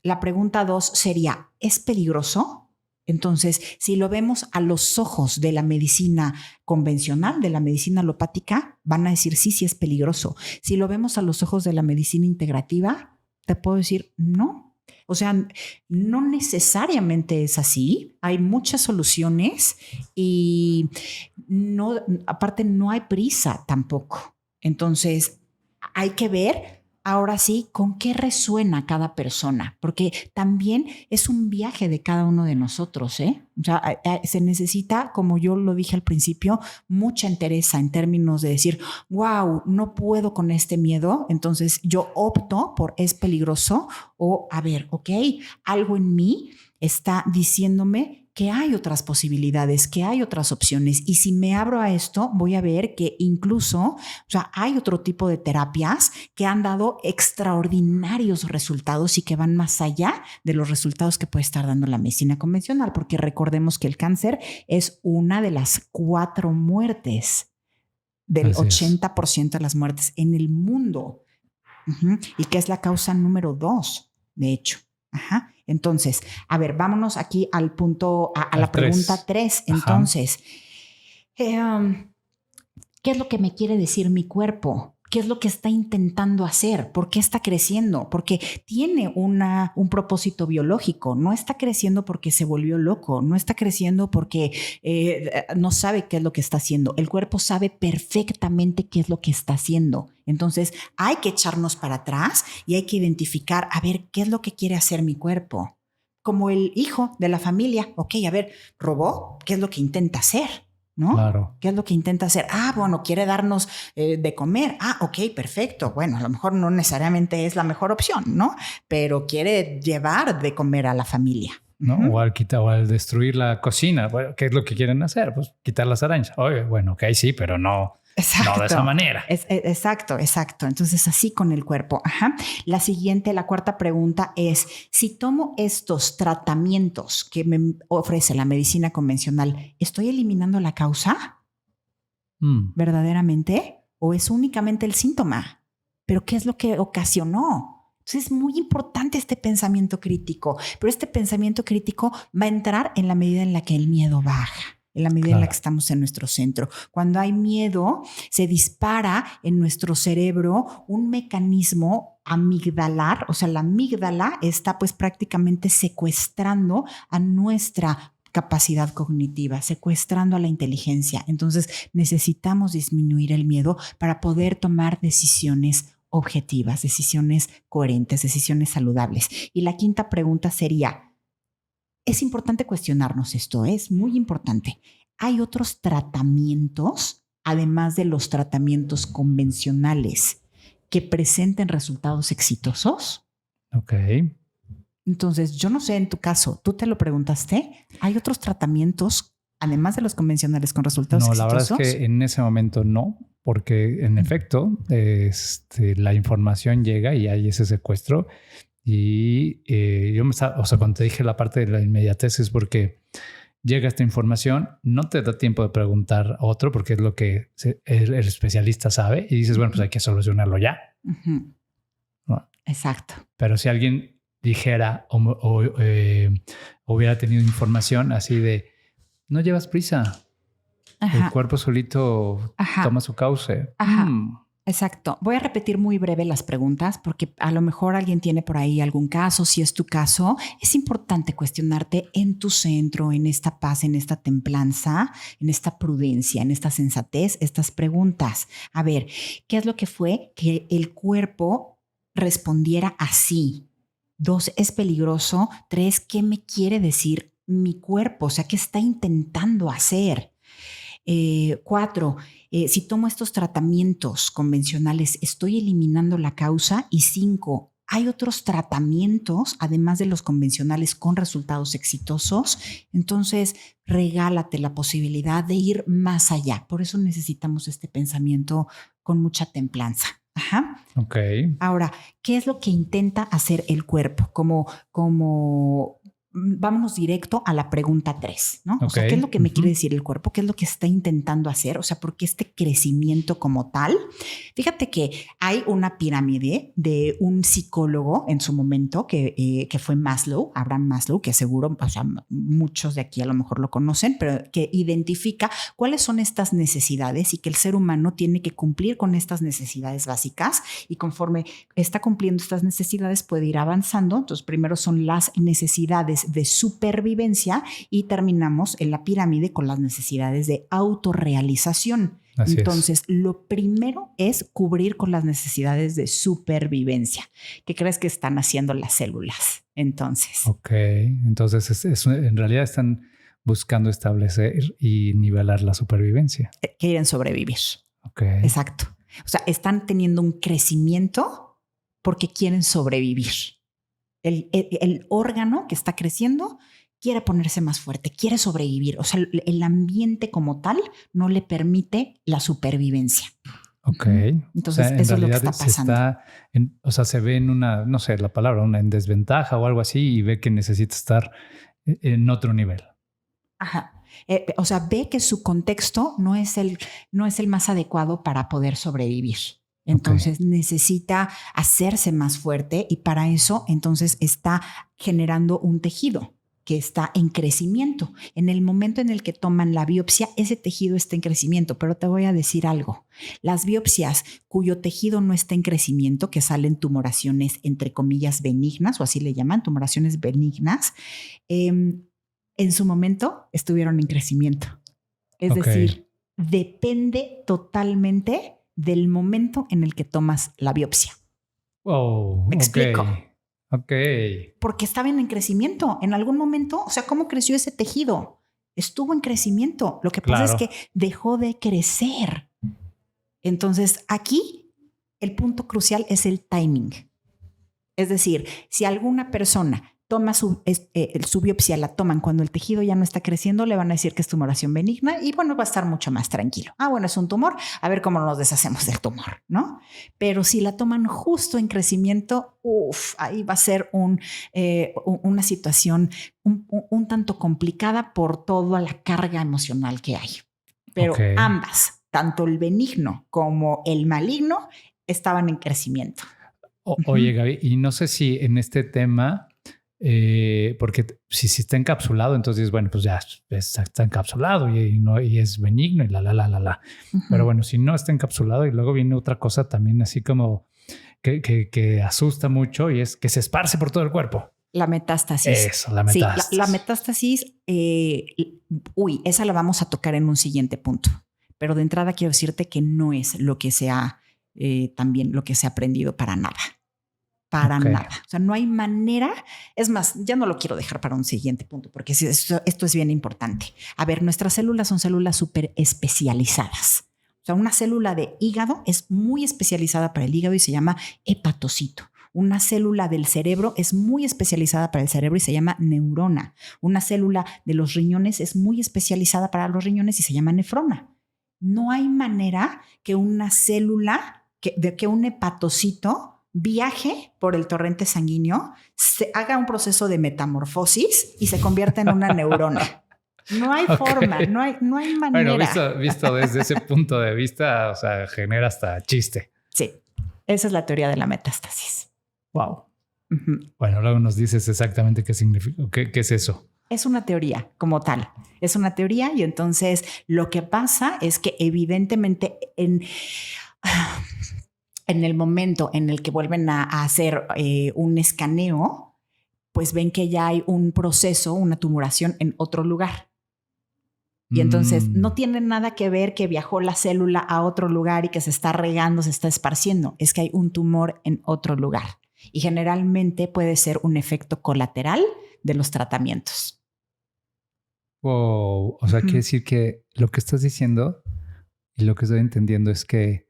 La pregunta 2 sería, ¿es peligroso? Entonces, si lo vemos a los ojos de la medicina convencional, de la medicina alopática, van a decir sí, sí es peligroso. Si lo vemos a los ojos de la medicina integrativa, te puedo decir no. O sea, no necesariamente es así. Hay muchas soluciones y no, aparte no hay prisa tampoco. Entonces, hay que ver ahora sí con qué resuena cada persona, porque también es un viaje de cada uno de nosotros, ¿eh? O sea, se necesita, como yo lo dije al principio, mucha entereza en términos de decir, wow, no puedo con este miedo, entonces yo opto por es peligroso o, a ver, ok, algo en mí está diciéndome que hay otras posibilidades, que hay otras opciones. Y si me abro a esto, voy a ver que incluso, o sea, hay otro tipo de terapias que han dado extraordinarios resultados y que van más allá de los resultados que puede estar dando la medicina convencional, porque recordemos que el cáncer es una de las 4 muertes, del 80% de las muertes en el mundo, y que es la causa número 2, de hecho. Ajá. Entonces, a ver, vámonos aquí al punto, a la pregunta 3. Entonces, ¿qué es lo que me quiere decir mi cuerpo? ¿Qué es lo que está intentando hacer? ¿Por qué está creciendo? Porque tiene un propósito biológico. No está creciendo porque se volvió loco. No está creciendo porque no sabe qué es lo que está haciendo. El cuerpo sabe perfectamente qué es lo que está haciendo. Entonces, hay que echarnos para atrás y hay que identificar, a ver, ¿qué es lo que quiere hacer mi cuerpo? Como el hijo de la familia. Ok, a ver, robó, ¿qué es lo que intenta hacer? ¿No? Claro. ¿Qué es lo que intenta hacer? Ah, bueno, quiere darnos de comer. Ah, ok, perfecto. Bueno, a lo mejor no necesariamente es la mejor opción, ¿no? Pero quiere llevar de comer a la familia. ¿No? O al destruir la cocina. Bueno, ¿qué es lo que quieren hacer? Pues quitar las arañas. Oye, bueno, ok, sí, pero no. Exacto. No de esa manera. Exacto. Entonces, así con el cuerpo. Ajá. La siguiente, la cuarta pregunta es, si tomo estos tratamientos que me ofrece la medicina convencional, ¿estoy eliminando la causa? ¿Verdaderamente? ¿O es únicamente el síntoma? ¿Pero qué es lo que ocasionó? Entonces, es muy importante este pensamiento crítico, pero este pensamiento crítico va a entrar en la medida en la que el miedo baja. En la medida en la que estamos en nuestro centro. Cuando hay miedo, se dispara en nuestro cerebro un mecanismo amigdalar, o sea, la amígdala está pues prácticamente secuestrando a nuestra capacidad cognitiva, secuestrando a la inteligencia. Entonces, necesitamos disminuir el miedo para poder tomar decisiones objetivas, decisiones coherentes, decisiones saludables. Y la quinta pregunta sería, es importante cuestionarnos esto, es muy importante. ¿Hay otros tratamientos, además de los tratamientos convencionales, que presenten resultados exitosos? Ok. Entonces, yo no sé en tu caso, ¿tú te lo preguntaste? ¿Hay otros tratamientos, además de los convencionales, con resultados exitosos? No, la verdad es que en ese momento no, porque en efecto la información llega y hay ese secuestro. Y cuando te dije la parte de la inmediatez es porque llega esta información, no te da tiempo de preguntar a otro porque es lo que el especialista sabe y dices, bueno, pues hay que solucionarlo ya. ¿No? Exacto. Pero si alguien dijera o hubiera tenido información así de, no llevas prisa, el cuerpo solito toma su cauce. Exacto. Voy a repetir muy breve las preguntas porque a lo mejor alguien tiene por ahí algún caso. Si es tu caso, es importante cuestionarte en tu centro, en esta paz, en esta templanza, en esta prudencia, en esta sensatez, estas preguntas. A ver, ¿qué es lo que fue que el cuerpo respondiera así? 2, ¿es peligroso? 3, ¿qué me quiere decir mi cuerpo? O sea, ¿qué está intentando hacer? 4, si tomo estos tratamientos convencionales, ¿estoy eliminando la causa? Y 5, ¿hay otros tratamientos, además de los convencionales, con resultados exitosos? Entonces, regálate la posibilidad de ir más allá. Por eso necesitamos este pensamiento con mucha templanza. Ajá. Ok. Ahora, ¿qué es lo que intenta hacer el cuerpo? Como vámonos directo a la pregunta 3, ¿no? Okay. O sea, ¿qué es lo que me quiere decir el cuerpo? ¿Qué es lo que está intentando hacer? O sea, ¿por qué este crecimiento como tal? Fíjate que hay una pirámide de un psicólogo en su momento que fue Maslow, Abraham Maslow, que seguro, o sea, muchos de aquí a lo mejor lo conocen, pero que identifica cuáles son estas necesidades y que el ser humano tiene que cumplir con estas necesidades básicas, y conforme está cumpliendo estas necesidades puede ir avanzando. Entonces, primero son las necesidades de supervivencia y terminamos en la pirámide con las necesidades de autorrealización. Entonces, lo primero es cubrir con las necesidades de supervivencia. ¿Qué crees que están haciendo las células? Entonces. Ok, entonces en realidad están buscando establecer y nivelar la supervivencia. Quieren sobrevivir. Ok. Exacto. O sea, están teniendo un crecimiento porque quieren sobrevivir. El órgano que está creciendo quiere ponerse más fuerte, quiere sobrevivir. O sea, el ambiente como tal no le permite la supervivencia. Ok. Entonces, o sea, eso es lo que está pasando. O sea, se ve en una, no sé la palabra, en desventaja o algo así, y ve que necesita estar en otro nivel. Ajá. O sea, ve que su contexto no es el más adecuado para poder sobrevivir. Entonces necesita hacerse más fuerte, y para eso entonces está generando un tejido que está en crecimiento. En el momento en el que toman la biopsia, ese tejido está en crecimiento. Pero te voy a decir algo. Las biopsias cuyo tejido no está en crecimiento, que salen tumoraciones entre comillas benignas, o así le llaman, tumoraciones benignas, en su momento estuvieron en crecimiento. Es decir, depende totalmente del momento en el que tomas la biopsia. Oh, ¿Me explico? Ok. Porque estaban en crecimiento. En algún momento, o sea, ¿cómo creció ese tejido? Estuvo en crecimiento. Lo que pasa es que dejó de crecer. Entonces, aquí el punto crucial es el timing. Es decir, si alguna persona toma su biopsia, la toman cuando el tejido ya no está creciendo, le van a decir que es tumoración benigna y bueno, va a estar mucho más tranquilo. Ah, bueno, es un tumor, a ver cómo nos deshacemos del tumor, ¿no? Pero si la toman justo en crecimiento, ahí va a ser una situación un tanto complicada por toda la carga emocional que hay. Pero ambas, tanto el benigno como el maligno, estaban en crecimiento. Oye, Gaby, y no sé si en este tema, porque si está encapsulado, entonces, bueno, pues ya está encapsulado y es benigno y la. Pero bueno, si no está encapsulado y luego viene otra cosa también así como que asusta mucho, y es que se esparce por todo el cuerpo. La metástasis. Eso, la metástasis. Sí, la metástasis, esa la vamos a tocar en un siguiente punto. Pero de entrada quiero decirte que no es lo que se ha también lo que se ha aprendido para nada. Para nada. O sea, no hay manera. Es más, ya no lo quiero dejar para un siguiente punto, porque esto es bien importante. A ver, nuestras células son células súper especializadas. O sea, una célula de hígado es muy especializada para el hígado y se llama hepatocito. Una célula del cerebro es muy especializada para el cerebro y se llama neurona. Una célula de los riñones es muy especializada para los riñones y se llama nefrona. No hay manera que una célula, que un hepatocito viaje por el torrente sanguíneo, se haga un proceso de metamorfosis y se convierta en una neurona. No hay forma, no hay manera. Bueno, visto desde ese punto de vista, o sea, genera hasta chiste. Sí, esa es la teoría de la metástasis. Wow. Bueno, luego nos dices exactamente qué significa, qué es eso. Es una teoría como tal. Es una teoría, y entonces lo que pasa es que evidentemente en el momento en el que vuelven a hacer un escaneo, pues ven que ya hay un proceso, una tumoración en otro lugar. Y entonces no tiene nada que ver que viajó la célula a otro lugar y que se está regando, se está esparciendo. Es que hay un tumor en otro lugar. Y generalmente puede ser un efecto colateral de los tratamientos. Wow. O sea, quiere decir que lo que estás diciendo y lo que estoy entendiendo es que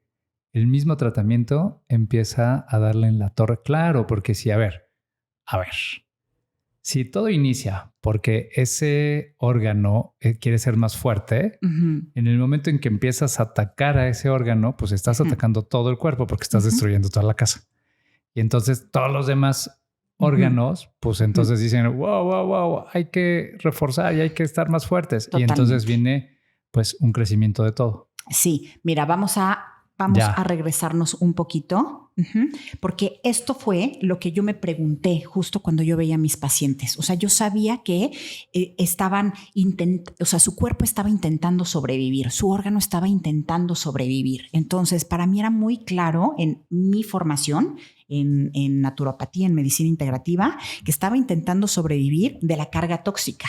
el mismo tratamiento empieza a darle en la torre. Claro, porque sí, a ver. Si todo inicia porque ese órgano quiere ser más fuerte, en el momento en que empiezas a atacar a ese órgano, pues estás atacando todo el cuerpo porque estás destruyendo toda la casa. Y entonces todos los demás órganos, pues entonces dicen, wow, hay que reforzar y hay que estar más fuertes. Totalmente. Y entonces viene pues un crecimiento de todo. Sí, mira, vamos a regresarnos un poquito, porque esto fue lo que yo me pregunté justo cuando yo veía a mis pacientes. O sea, yo sabía que su cuerpo estaba intentando sobrevivir, su órgano estaba intentando sobrevivir. Entonces, para mí era muy claro en mi formación en naturopatía, en medicina integrativa, que estaba intentando sobrevivir de la carga tóxica.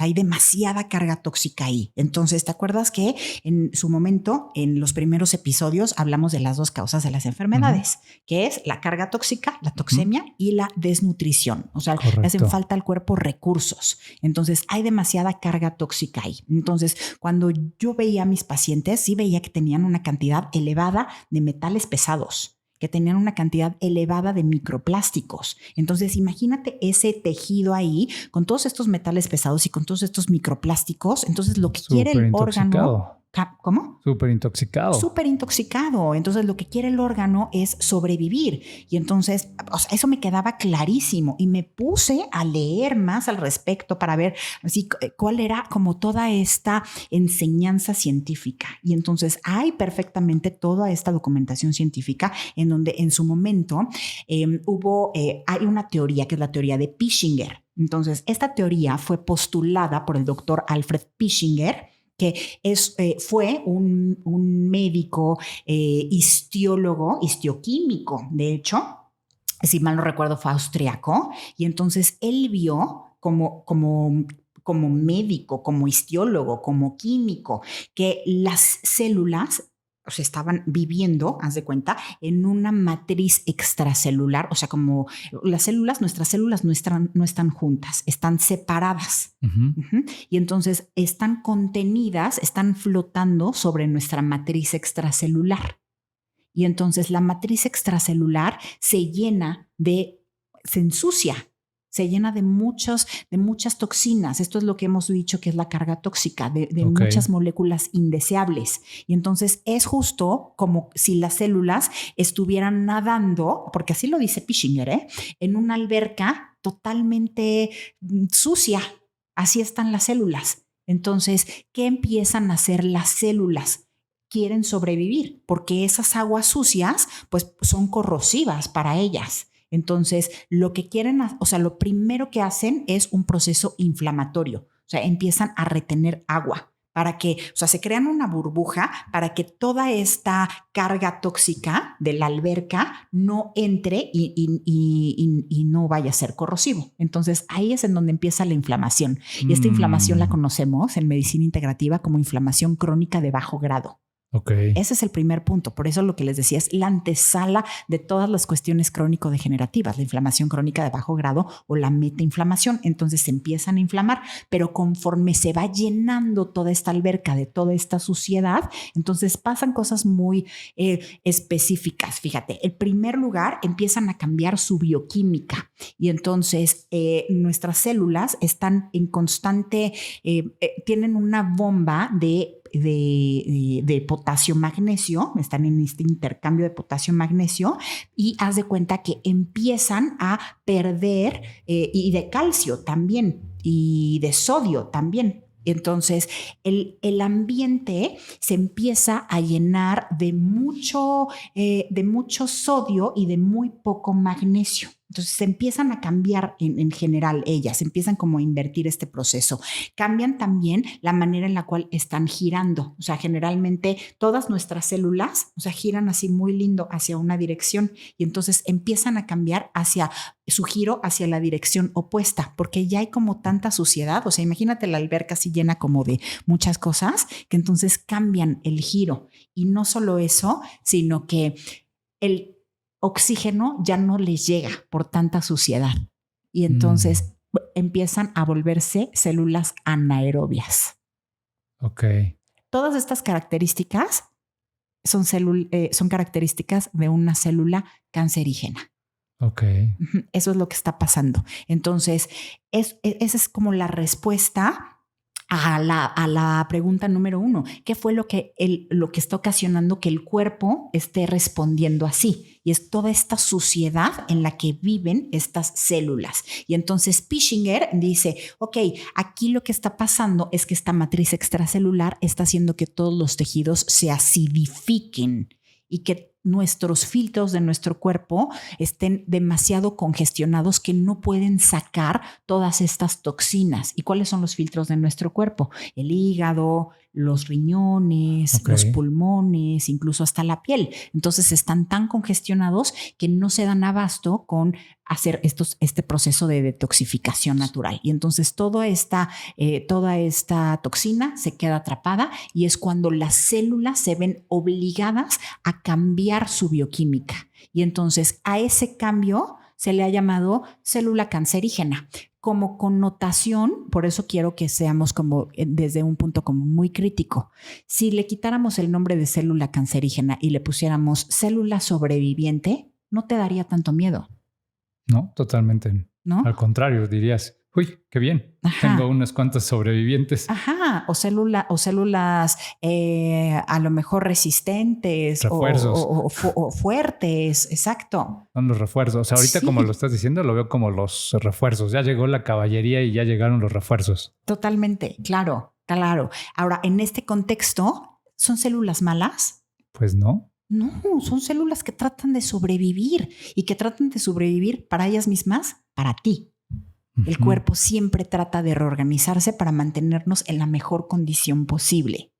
Hay demasiada carga tóxica ahí. Entonces, ¿te acuerdas que en su momento, en los primeros episodios, hablamos de las 2 causas de las enfermedades, que es la carga tóxica, la toxemia y la desnutrición? O sea, le hacen falta al cuerpo recursos. Entonces, hay demasiada carga tóxica ahí. Entonces, cuando yo veía a mis pacientes, sí veía que tenían una cantidad elevada de metales pesados, que tenían una cantidad elevada de microplásticos. Entonces, imagínate ese tejido ahí con todos estos metales pesados y con todos estos microplásticos. Entonces, lo que quiere el órgano... ¿Cómo? Súper intoxicado. Súper intoxicado. Entonces, lo que quiere el órgano es sobrevivir. Y entonces, o sea, eso me quedaba clarísimo. Y me puse a leer más al respecto para ver así, cuál era como toda esta enseñanza científica. Y entonces hay perfectamente toda esta documentación científica en donde en su momento hay una teoría que es la teoría de Pischinger. Entonces, esta teoría fue postulada por el doctor Alfred Pischinger, que fue un médico histioquímico, de hecho, si mal no recuerdo, fue austriaco, y entonces él vio como médico, como histiólogo, como químico, que las células estaban viviendo, haz de cuenta, en una matriz extracelular, o sea, como nuestras células no están juntas, están separadas. Y entonces están contenidas, están flotando sobre nuestra matriz extracelular. Y entonces la matriz extracelular se ensucia, se llena de muchas toxinas. Esto es lo que hemos dicho que es la carga tóxica, de muchas moléculas indeseables. Y entonces es justo como si las células estuvieran nadando, porque así lo dice Pischinger, en una alberca totalmente sucia. Así están las células. Entonces, ¿qué empiezan a hacer las células? Quieren sobrevivir porque esas aguas sucias pues son corrosivas para ellas. Entonces, lo que quieren, o sea, lo primero que hacen es un proceso inflamatorio. O sea, empiezan a retener agua para que, o sea, se crean una burbuja para que toda esta carga tóxica de la alberca no entre y no vaya a ser corrosivo. Entonces, ahí es en donde empieza la inflamación. Y esta inflamación la conocemos en medicina integrativa como inflamación crónica de bajo grado. Ese es el primer punto. Por eso lo que les decía es la antesala de todas las cuestiones crónico-degenerativas, la inflamación crónica de bajo grado o la metainflamación. Entonces se empiezan a inflamar, pero conforme se va llenando toda esta alberca de toda esta suciedad, entonces pasan cosas muy específicas. Fíjate, en primer lugar empiezan a cambiar su bioquímica y entonces nuestras células están en constante, tienen una bomba de potasio-magnesio, están en este intercambio de potasio-magnesio y haz de cuenta que empiezan a perder y de calcio también y de sodio también. Entonces, el ambiente se empieza a llenar de mucho sodio y de muy poco magnesio. Entonces se empiezan a cambiar en general ellas, empiezan como a invertir este proceso. Cambian también la manera en la cual están girando. O sea, generalmente todas nuestras células, o sea, giran así muy lindo hacia una dirección y entonces empiezan a cambiar hacia su giro hacia la dirección opuesta, porque ya hay como tanta suciedad. O sea, imagínate la alberca así llena como de muchas cosas que entonces cambian el giro. Y no solo eso, sino que el oxígeno ya no les llega por tanta suciedad y entonces empiezan a volverse células anaerobias. Todas estas características son características de una célula cancerígena. Eso es lo que está pasando. Entonces, esa es como la respuesta a la pregunta número 1. ¿Qué fue lo que está ocasionando que el cuerpo esté respondiendo así? Y es toda esta suciedad en la que viven estas células. Y entonces Pischinger dice, ok, aquí lo que está pasando es que esta matriz extracelular está haciendo que todos los tejidos se acidifiquen y que nuestros filtros de nuestro cuerpo estén demasiado congestionados, que no pueden sacar todas estas toxinas. ¿Y cuáles son los filtros de nuestro cuerpo? El hígado, los riñones, los pulmones, incluso hasta la piel. Entonces están tan congestionados que no se dan abasto con hacer este proceso de detoxificación natural. Y entonces toda esta toxina se queda atrapada y es cuando las células se ven obligadas a cambiar su bioquímica. Y entonces a ese cambio se le ha llamado célula cancerígena. Como connotación, por eso quiero que seamos como desde un punto como muy crítico. Si le quitáramos el nombre de célula cancerígena y le pusiéramos célula sobreviviente, no te daría tanto miedo. No, totalmente. ¿No? Al contrario, dirías, uy, qué bien. Ajá. Tengo unas cuantas sobrevivientes. Ajá, o células a lo mejor resistentes o fuertes, exacto. Son los refuerzos. O sea, ahorita como lo estás diciendo, lo veo como los refuerzos. Ya llegó la caballería y ya llegaron los refuerzos. Totalmente, claro. Ahora, en este contexto, ¿son células malas? Pues no. No, son células que tratan de sobrevivir y que tratan de sobrevivir para ellas mismas, para ti. El cuerpo siempre trata de reorganizarse para mantenernos en la mejor condición posible.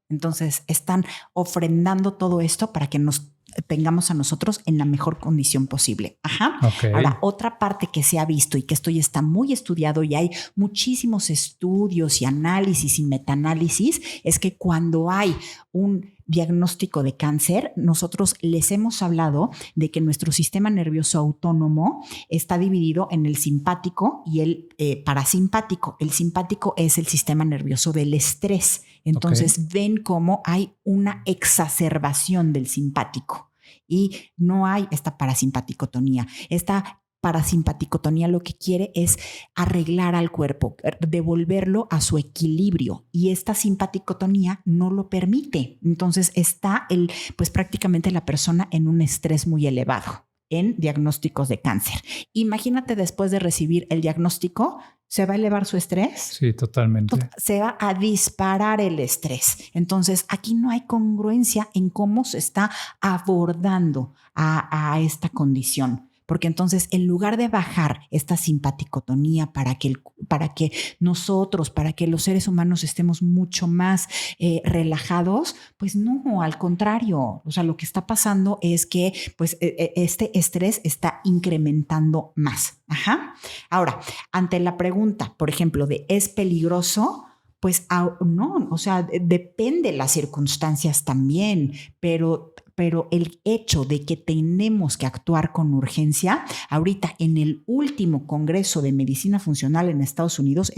Entonces, están ofrendando todo esto para que nos tengamos a nosotros en la mejor condición posible. Ajá. Okay. Ahora, otra parte que se ha visto y que esto ya está muy estudiado y hay muchísimos estudios y análisis y metaanálisis es que cuando hay un diagnóstico de cáncer, nosotros les hemos hablado de que nuestro sistema nervioso autónomo está dividido en el simpático y el parasimpático. El simpático es el sistema nervioso del estrés. Entonces ven cómo hay una exacerbación del simpático y no hay esta parasimpaticotonía. Esta parasimpaticotonía lo que quiere es arreglar al cuerpo, devolverlo a su equilibrio, y esta simpaticotonía no lo permite. Entonces está pues prácticamente la persona en un estrés muy elevado en diagnósticos de cáncer. Imagínate después de recibir el diagnóstico, ¿se va a elevar su estrés? Sí, totalmente. Se va a disparar el estrés. Entonces, aquí no hay congruencia en cómo se está abordando a esta condición. Porque entonces, en lugar de bajar esta simpaticotonía para que los seres humanos estemos mucho más relajados, pues no, al contrario. O sea, lo que está pasando es que pues, este estrés está incrementando más. Ajá. Ahora, ante la pregunta, por ejemplo, de ¿es peligroso? Pues no, o sea, depende de las circunstancias también, pero el hecho de que tenemos que actuar con urgencia, ahorita en el último Congreso de Medicina Funcional en Estados Unidos,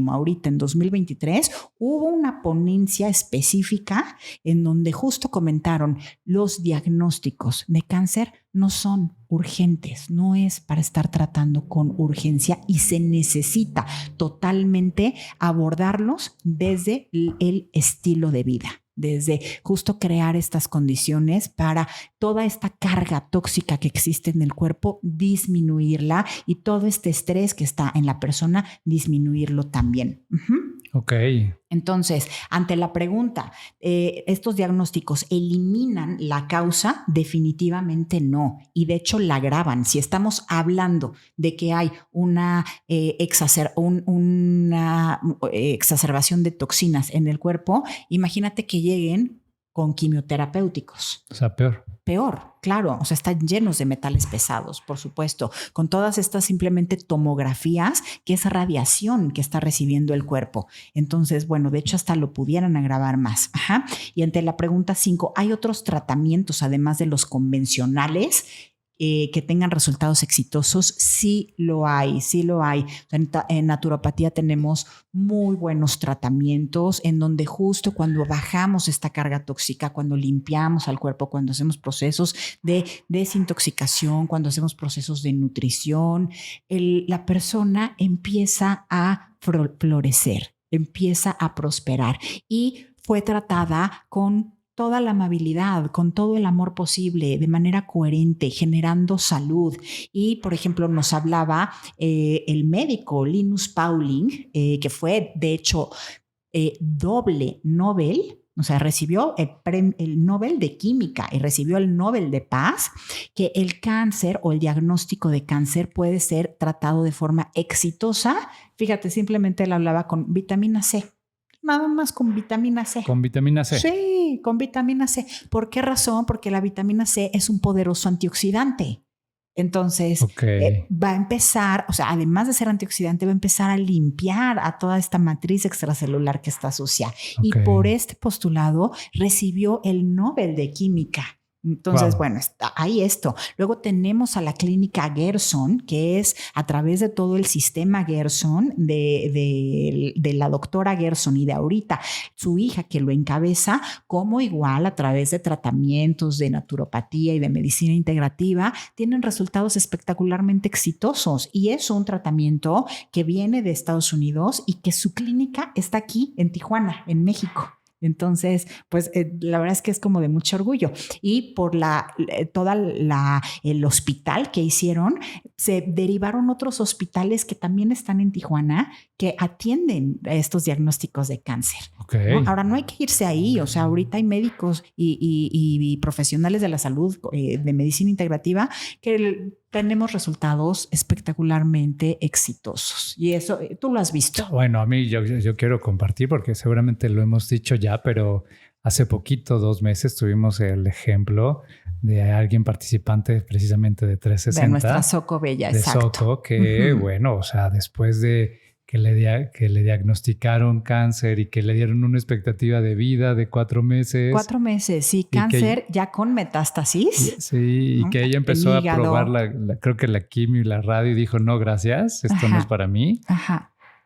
ahorita en 2023, hubo una ponencia específica en donde justo comentaron los diagnósticos de cáncer no son urgentes, no es para estar tratando con urgencia y se necesita totalmente abordarlos desde el estilo de vida. Desde justo crear estas condiciones para toda esta carga tóxica que existe en el cuerpo, disminuirla, y todo este estrés que está en la persona, disminuirlo también. Ok. Entonces, ante la pregunta, ¿estos diagnósticos eliminan la causa? Definitivamente no. Y de hecho la agravan. Si estamos hablando de que hay una exacerbación de toxinas en el cuerpo, imagínate que lleguen con quimioterapéuticos. O sea, peor. Peor, claro. O sea, están llenos de metales pesados, por supuesto, con todas estas simplemente tomografías, que es radiación que está recibiendo el cuerpo. Entonces, bueno, de hecho hasta lo pudieran agravar más. Ajá. Y ante la pregunta 5, ¿hay otros tratamientos además de los convencionales que tengan resultados exitosos? Sí lo hay, sí lo hay. En naturopatía tenemos muy buenos tratamientos en donde justo cuando bajamos esta carga tóxica, cuando limpiamos al cuerpo, cuando hacemos procesos de desintoxicación, cuando hacemos procesos de nutrición, la persona empieza a florecer. empieza a prosperar y fue tratada con toda la amabilidad, con todo el amor posible, de manera coherente, generando salud. Y, por ejemplo, nos hablaba el médico Linus Pauling, que fue, de hecho, doble Nobel. O sea, recibió el Nobel de Química y recibió el Nobel de Paz, que el cáncer o el diagnóstico de cáncer puede ser tratado de forma exitosa. Fíjate, simplemente él hablaba con vitamina C. Nada más con vitamina C. ¿Con vitamina C? Sí, con vitamina C. ¿Por qué razón? Porque la vitamina C es un poderoso antioxidante. Entonces, va a empezar, o sea, además de ser antioxidante, va a empezar a limpiar a toda esta matriz extracelular que está sucia. Y por este postulado recibió el Nobel de Química. Entonces, bueno, hay esto. Luego tenemos a la clínica Gerson, que es a través de todo el sistema Gerson, de la doctora Gerson y de ahorita su hija que lo encabeza, como igual a través de tratamientos de naturopatía y de medicina integrativa, tienen resultados espectacularmente exitosos. Y es un tratamiento que viene de Estados Unidos y que su clínica está aquí en Tijuana, en México. Entonces, pues la verdad es que es como de mucho orgullo. Y por el hospital que hicieron, se derivaron otros hospitales que también están en Tijuana que atienden estos diagnósticos de cáncer. ¿No? Ahora, no hay que irse ahí. O sea, ahorita hay médicos y profesionales de la salud, de medicina integrativa, que tenemos resultados espectacularmente exitosos. Y eso tú lo has visto. Bueno, a mí yo quiero compartir porque seguramente lo hemos dicho ya, pero hace poquito, 2 meses, tuvimos el ejemplo de alguien participante precisamente de 360. De nuestra Soco Bella, exacto. De Soco, que bueno, o sea, después de que le diagnosticaron cáncer y que le dieron una expectativa de vida de 4 meses. 4 meses, sí, cáncer ya con metástasis. Sí, ¿no? Y que ella empezó a probar creo que la quimio y la radio y dijo, no, gracias, esto no es para mí.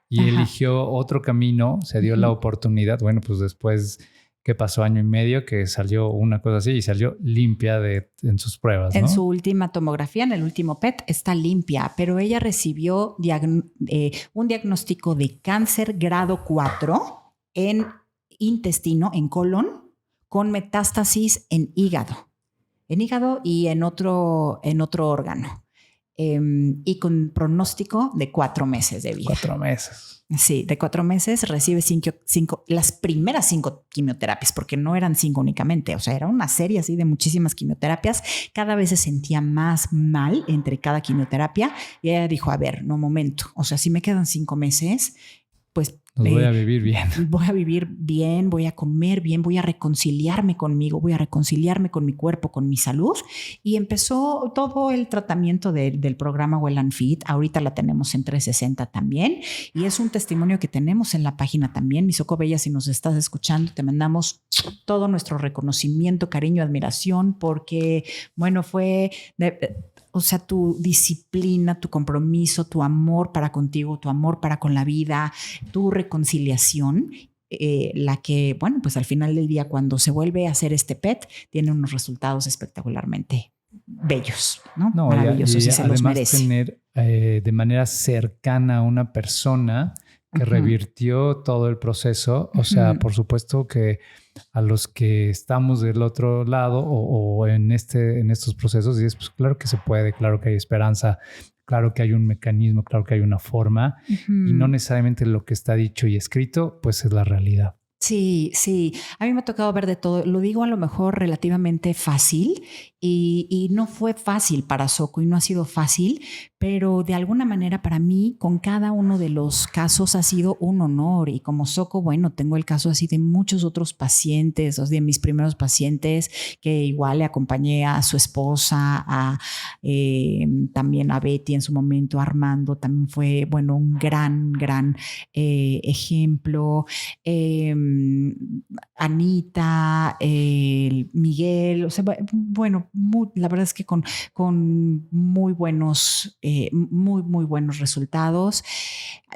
Y eligió otro camino, se dio la oportunidad. Bueno, pues después que pasó 1 año y medio, que salió una cosa así y salió limpia en sus pruebas, ¿no? En su última tomografía, en el último PET, está limpia, pero ella recibió un diagnóstico de cáncer grado 4 en intestino, en colon, con metástasis en hígado y en otro órgano. Y con pronóstico de 4 meses de vida. 4 meses. Sí, de 4 meses recibe las primeras 5 quimioterapias, porque no eran 5 únicamente, o sea, era una serie así de muchísimas quimioterapias. Cada vez se sentía más mal entre cada quimioterapia y ella dijo, a ver, no, momento, o sea, si me quedan 5 meses, pues voy a vivir bien. Voy a vivir bien, voy a comer bien, voy a reconciliarme conmigo, voy a reconciliarme con mi cuerpo, con mi salud. Y empezó todo el tratamiento del programa Well and Fit. Ahorita la tenemos en 360 también. Y es un testimonio que tenemos en la página también. Mi Soco Bella, si nos estás escuchando, te mandamos todo nuestro reconocimiento, cariño, admiración, porque, bueno, fue... O sea, tu disciplina, tu compromiso, tu amor para contigo, tu amor para con la vida, tu reconciliación, la que, bueno, pues al final del día, cuando se vuelve a hacer este PET, tiene unos resultados espectacularmente bellos, ¿no? Maravillosos y se los merece. Tener de manera cercana a una persona que revirtió todo el proceso. O sea, por supuesto que a los que estamos del otro lado o en estos procesos, y es pues, claro que se puede, claro que hay esperanza, claro que hay un mecanismo, claro que hay una forma, y no necesariamente lo que está dicho y escrito, pues es la realidad. Sí, sí. A mí me ha tocado ver de todo. Lo digo a lo mejor relativamente fácil y no fue fácil para Soco y no ha sido fácil, pero de alguna manera para mí con cada uno de los casos ha sido un honor. Y como Soco, bueno, tengo el caso así de muchos otros pacientes, de mis primeros pacientes que igual le acompañé a su esposa, también a Betty en su momento, Armando también fue, bueno, un gran ejemplo. Anita, Miguel, o sea, bueno, la verdad es que con muy buenos resultados.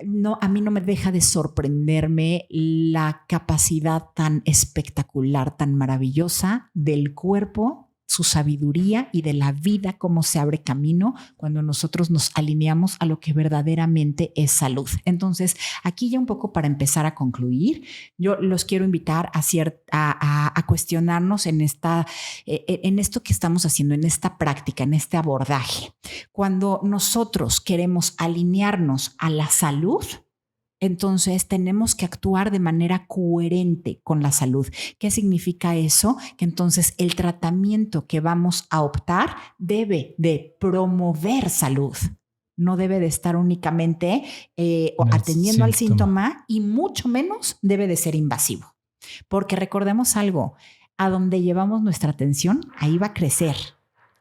No, a mí no me deja de sorprenderme la capacidad tan espectacular, tan maravillosa del cuerpo su sabiduría y de la vida, cómo se abre camino cuando nosotros nos alineamos a lo que verdaderamente es salud. Entonces, aquí ya un poco para empezar a concluir, yo los quiero invitar a cuestionarnos en esto que estamos haciendo, en esta práctica, en este abordaje. Cuando nosotros queremos alinearnos a la salud, entonces tenemos que actuar de manera coherente con la salud. ¿Qué significa eso? Que entonces el tratamiento que vamos a optar debe de promover salud. No debe de estar únicamente atendiendo al síntoma y mucho menos debe de ser invasivo. Porque recordemos algo, a donde llevamos nuestra atención, ahí va a crecer.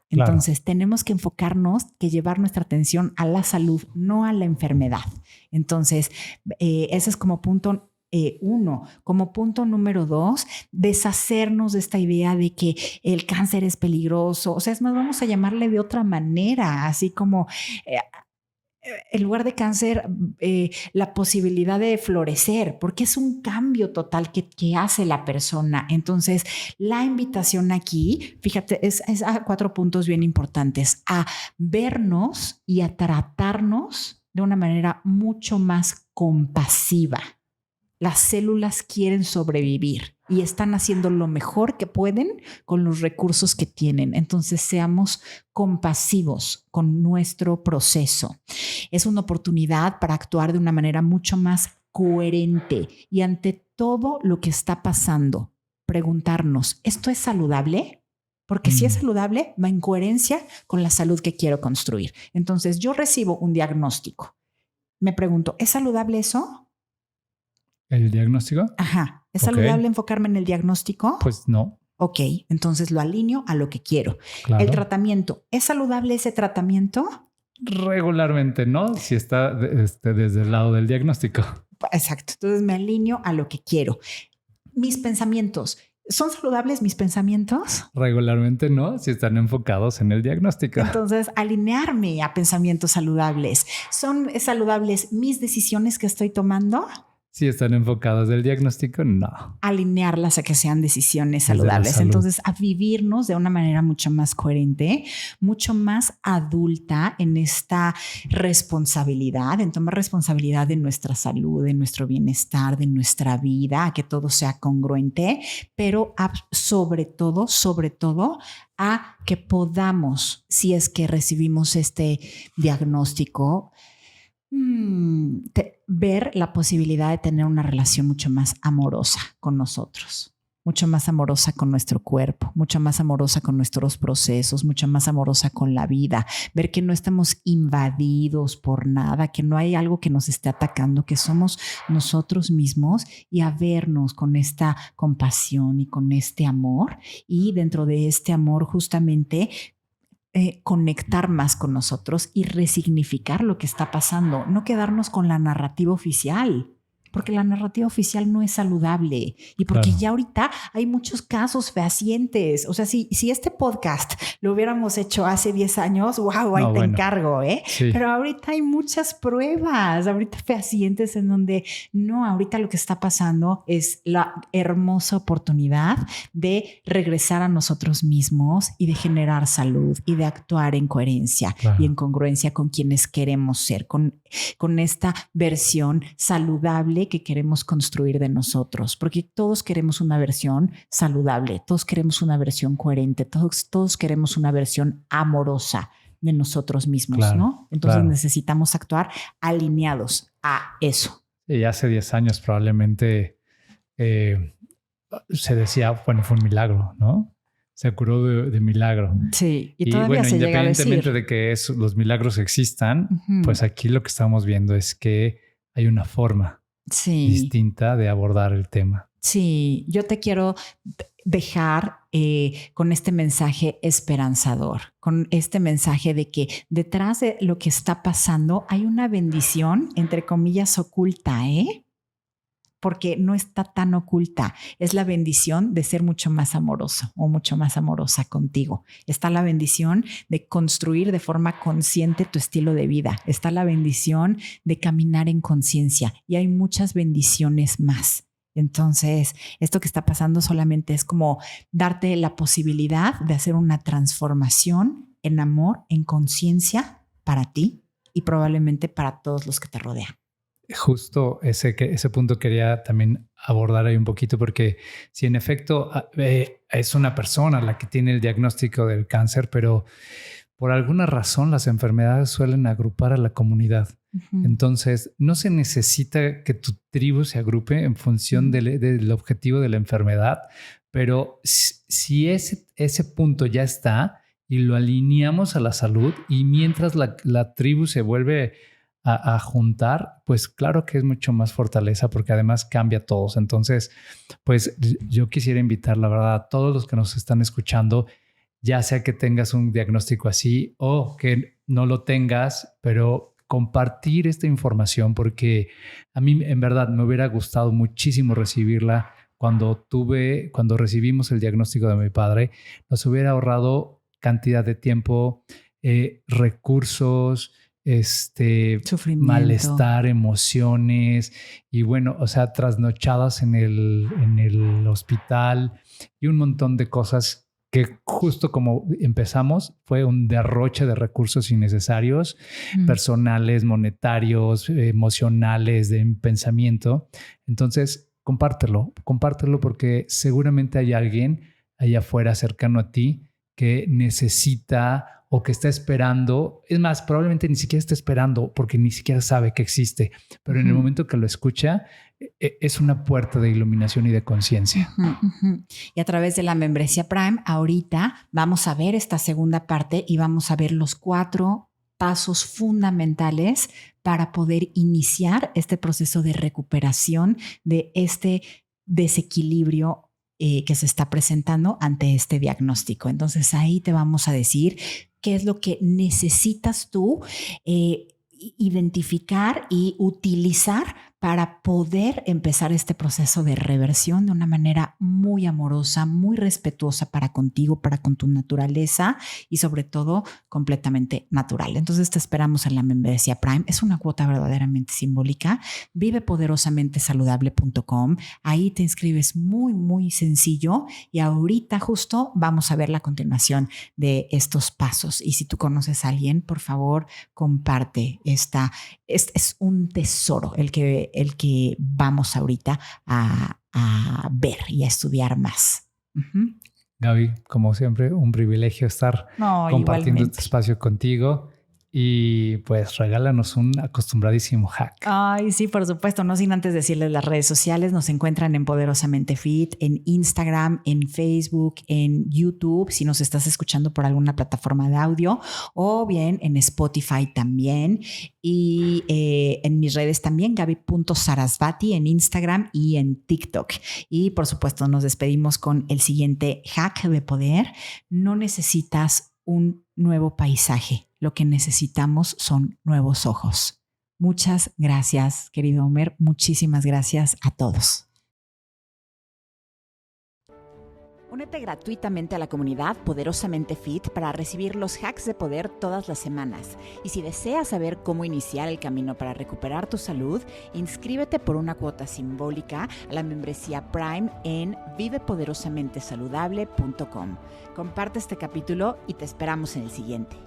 Entonces tenemos que enfocarnos, que llevar nuestra atención a la salud, no a la enfermedad. Entonces, ese es como punto 1. Como punto número 2, deshacernos de esta idea de que el cáncer es peligroso. O sea, es más, vamos a llamarle de otra manera, así como en lugar de cáncer, la posibilidad de florecer, porque es un cambio total que hace la persona. Entonces, la invitación aquí, fíjate, es a 4 puntos bien importantes: a vernos y a tratarnos de una manera mucho más compasiva. Las células quieren sobrevivir y están haciendo lo mejor que pueden con los recursos que tienen. Entonces, seamos compasivos con nuestro proceso. Es una oportunidad para actuar de una manera mucho más coherente y ante todo lo que está pasando, preguntarnos, ¿esto es saludable? Porque si es saludable, va en coherencia con la salud que quiero construir. Entonces, yo recibo un diagnóstico. Me pregunto, ¿es saludable eso? ¿El diagnóstico? Ajá. ¿Es saludable enfocarme en el diagnóstico? Pues no. Ok, entonces lo alineo a lo que quiero. Claro. El tratamiento, ¿es saludable ese tratamiento? Regularmente no, si está desde el lado del diagnóstico. Exacto, entonces me alineo a lo que quiero. Mis pensamientos, ¿son saludables mis pensamientos? Regularmente no, si están enfocados en el diagnóstico. Entonces, alinearme a pensamientos saludables. ¿Son saludables mis decisiones que estoy tomando? Si están enfocadas del diagnóstico, no. Alinearlas a que sean decisiones saludables. Entonces, a vivirnos de una manera mucho más coherente, mucho más adulta en esta responsabilidad, en tomar responsabilidad de nuestra salud, de nuestro bienestar, de nuestra vida, a que todo sea congruente, pero sobre todo, a que podamos, si es que recibimos este diagnóstico, ver la posibilidad de tener una relación mucho más amorosa con nosotros, mucho más amorosa con nuestro cuerpo, mucho más amorosa con nuestros procesos, mucho más amorosa con la vida, ver que no estamos invadidos por nada, que no hay algo que nos esté atacando, que somos nosotros mismos, y a vernos con esta compasión y con este amor, y dentro de este amor justamente conectar más con nosotros y resignificar lo que está pasando, no quedarnos con la narrativa oficial, porque la narrativa oficial no es saludable y porque ya ahorita hay muchos casos fehacientes. O sea, si este podcast lo hubiéramos hecho hace 10 años, wow, ahí te encargo, ¿eh? Sí. Pero ahorita hay muchas pruebas, ahorita fehacientes en donde no, ahorita lo que está pasando es la hermosa oportunidad de regresar a nosotros mismos y de generar salud y de actuar en coherencia y en congruencia con quienes queremos ser, con esta versión saludable que queremos construir de nosotros, porque todos queremos una versión saludable, todos queremos una versión coherente, todos queremos una versión amorosa de nosotros mismos, ¿no? Entonces necesitamos actuar alineados a eso. Y hace 10 años probablemente se decía, bueno, fue un milagro, ¿no? Se curó de milagro. Sí, y todavía se llega a decir. Independientemente de que los milagros existan, pues aquí lo que estamos viendo es que hay una forma distinta de abordar el tema. Sí, yo te quiero dejar con este mensaje esperanzador, con este mensaje de que detrás de lo que está pasando hay una bendición, entre comillas, oculta, porque no está tan oculta. Es la bendición de ser mucho más amoroso o mucho más amorosa contigo. Está la bendición de construir de forma consciente tu estilo de vida. Está la bendición de caminar en conciencia y hay muchas bendiciones más. Entonces, esto que está pasando solamente es como darte la posibilidad de hacer una transformación en amor, en conciencia para ti y probablemente para todos los que te rodean. Justo ese punto quería también abordar ahí un poquito, porque si en efecto es una persona la que tiene el diagnóstico del cáncer, pero por alguna razón las enfermedades suelen agrupar a la comunidad. Uh-huh. Entonces, no se necesita que tu tribu se agrupe en función del objetivo de la enfermedad, pero si ese punto ya está y lo alineamos a la salud, y mientras la tribu se vuelve a juntar, pues claro que es mucho más fortaleza, porque además cambia a todos. Entonces, pues yo quisiera invitar, la verdad, a todos los que nos están escuchando, ya sea que tengas un diagnóstico así o que no lo tengas, pero compartir esta información, porque a mí en verdad me hubiera gustado muchísimo recibirla cuando recibimos el diagnóstico de mi padre. Nos hubiera ahorrado cantidad de tiempo, recursos, malestar, emociones y bueno, o sea, trasnochadas en el hospital y un montón de cosas que justo como empezamos fue un derroche de recursos innecesarios, personales, monetarios, emocionales, de pensamiento. Entonces, compártelo porque seguramente hay alguien allá afuera cercano a ti que necesita o que está esperando. Es más, probablemente ni siquiera está esperando porque ni siquiera sabe que existe, pero en el momento que lo escucha, es una puerta de iluminación y de conciencia. Y a través de la membresía Prime, ahorita vamos a ver esta segunda parte y vamos a ver los 4 pasos fundamentales para poder iniciar este proceso de recuperación de este desequilibrio que se está presentando ante este diagnóstico. Entonces ahí te vamos a decir qué es lo que necesitas tú identificar y utilizar para poder empezar este proceso de reversión de una manera muy amorosa, muy respetuosa para contigo, para con tu naturaleza y sobre todo completamente natural. Entonces te esperamos en la membresía Prime. Es una cuota verdaderamente simbólica. Vivepoderosamentsaludable.com. Ahí te inscribes muy, muy sencillo y ahorita justo vamos a ver la continuación de estos pasos. Y si tú conoces a alguien, por favor, comparte esta. Es un tesoro el que vamos ahorita a ver y a estudiar más. Uh-huh. Gaby, como siempre, un privilegio estar compartiendo este espacio contigo. Y pues regálanos un acostumbradísimo hack. Ay, sí, por supuesto. No sin antes decirles las redes sociales. Nos encuentran en Poderosamente Fit, en Instagram, en Facebook, en YouTube, si nos estás escuchando por alguna plataforma de audio, o bien en Spotify también. Y en mis redes también, Gaby.Sarasvati en Instagram y en TikTok. Y por supuesto nos despedimos con el siguiente hack de poder. No necesitas un nuevo paisaje. Lo que necesitamos son nuevos ojos. Muchas gracias, querido Homer. Muchísimas gracias a todos. Únete gratuitamente a la comunidad Poderosamente Fit para recibir los hacks de poder todas las semanas. Y si deseas saber cómo iniciar el camino para recuperar tu salud, inscríbete por una cuota simbólica a la membresía Prime en vivepoderosamentesaludable.com. Comparte este capítulo y te esperamos en el siguiente.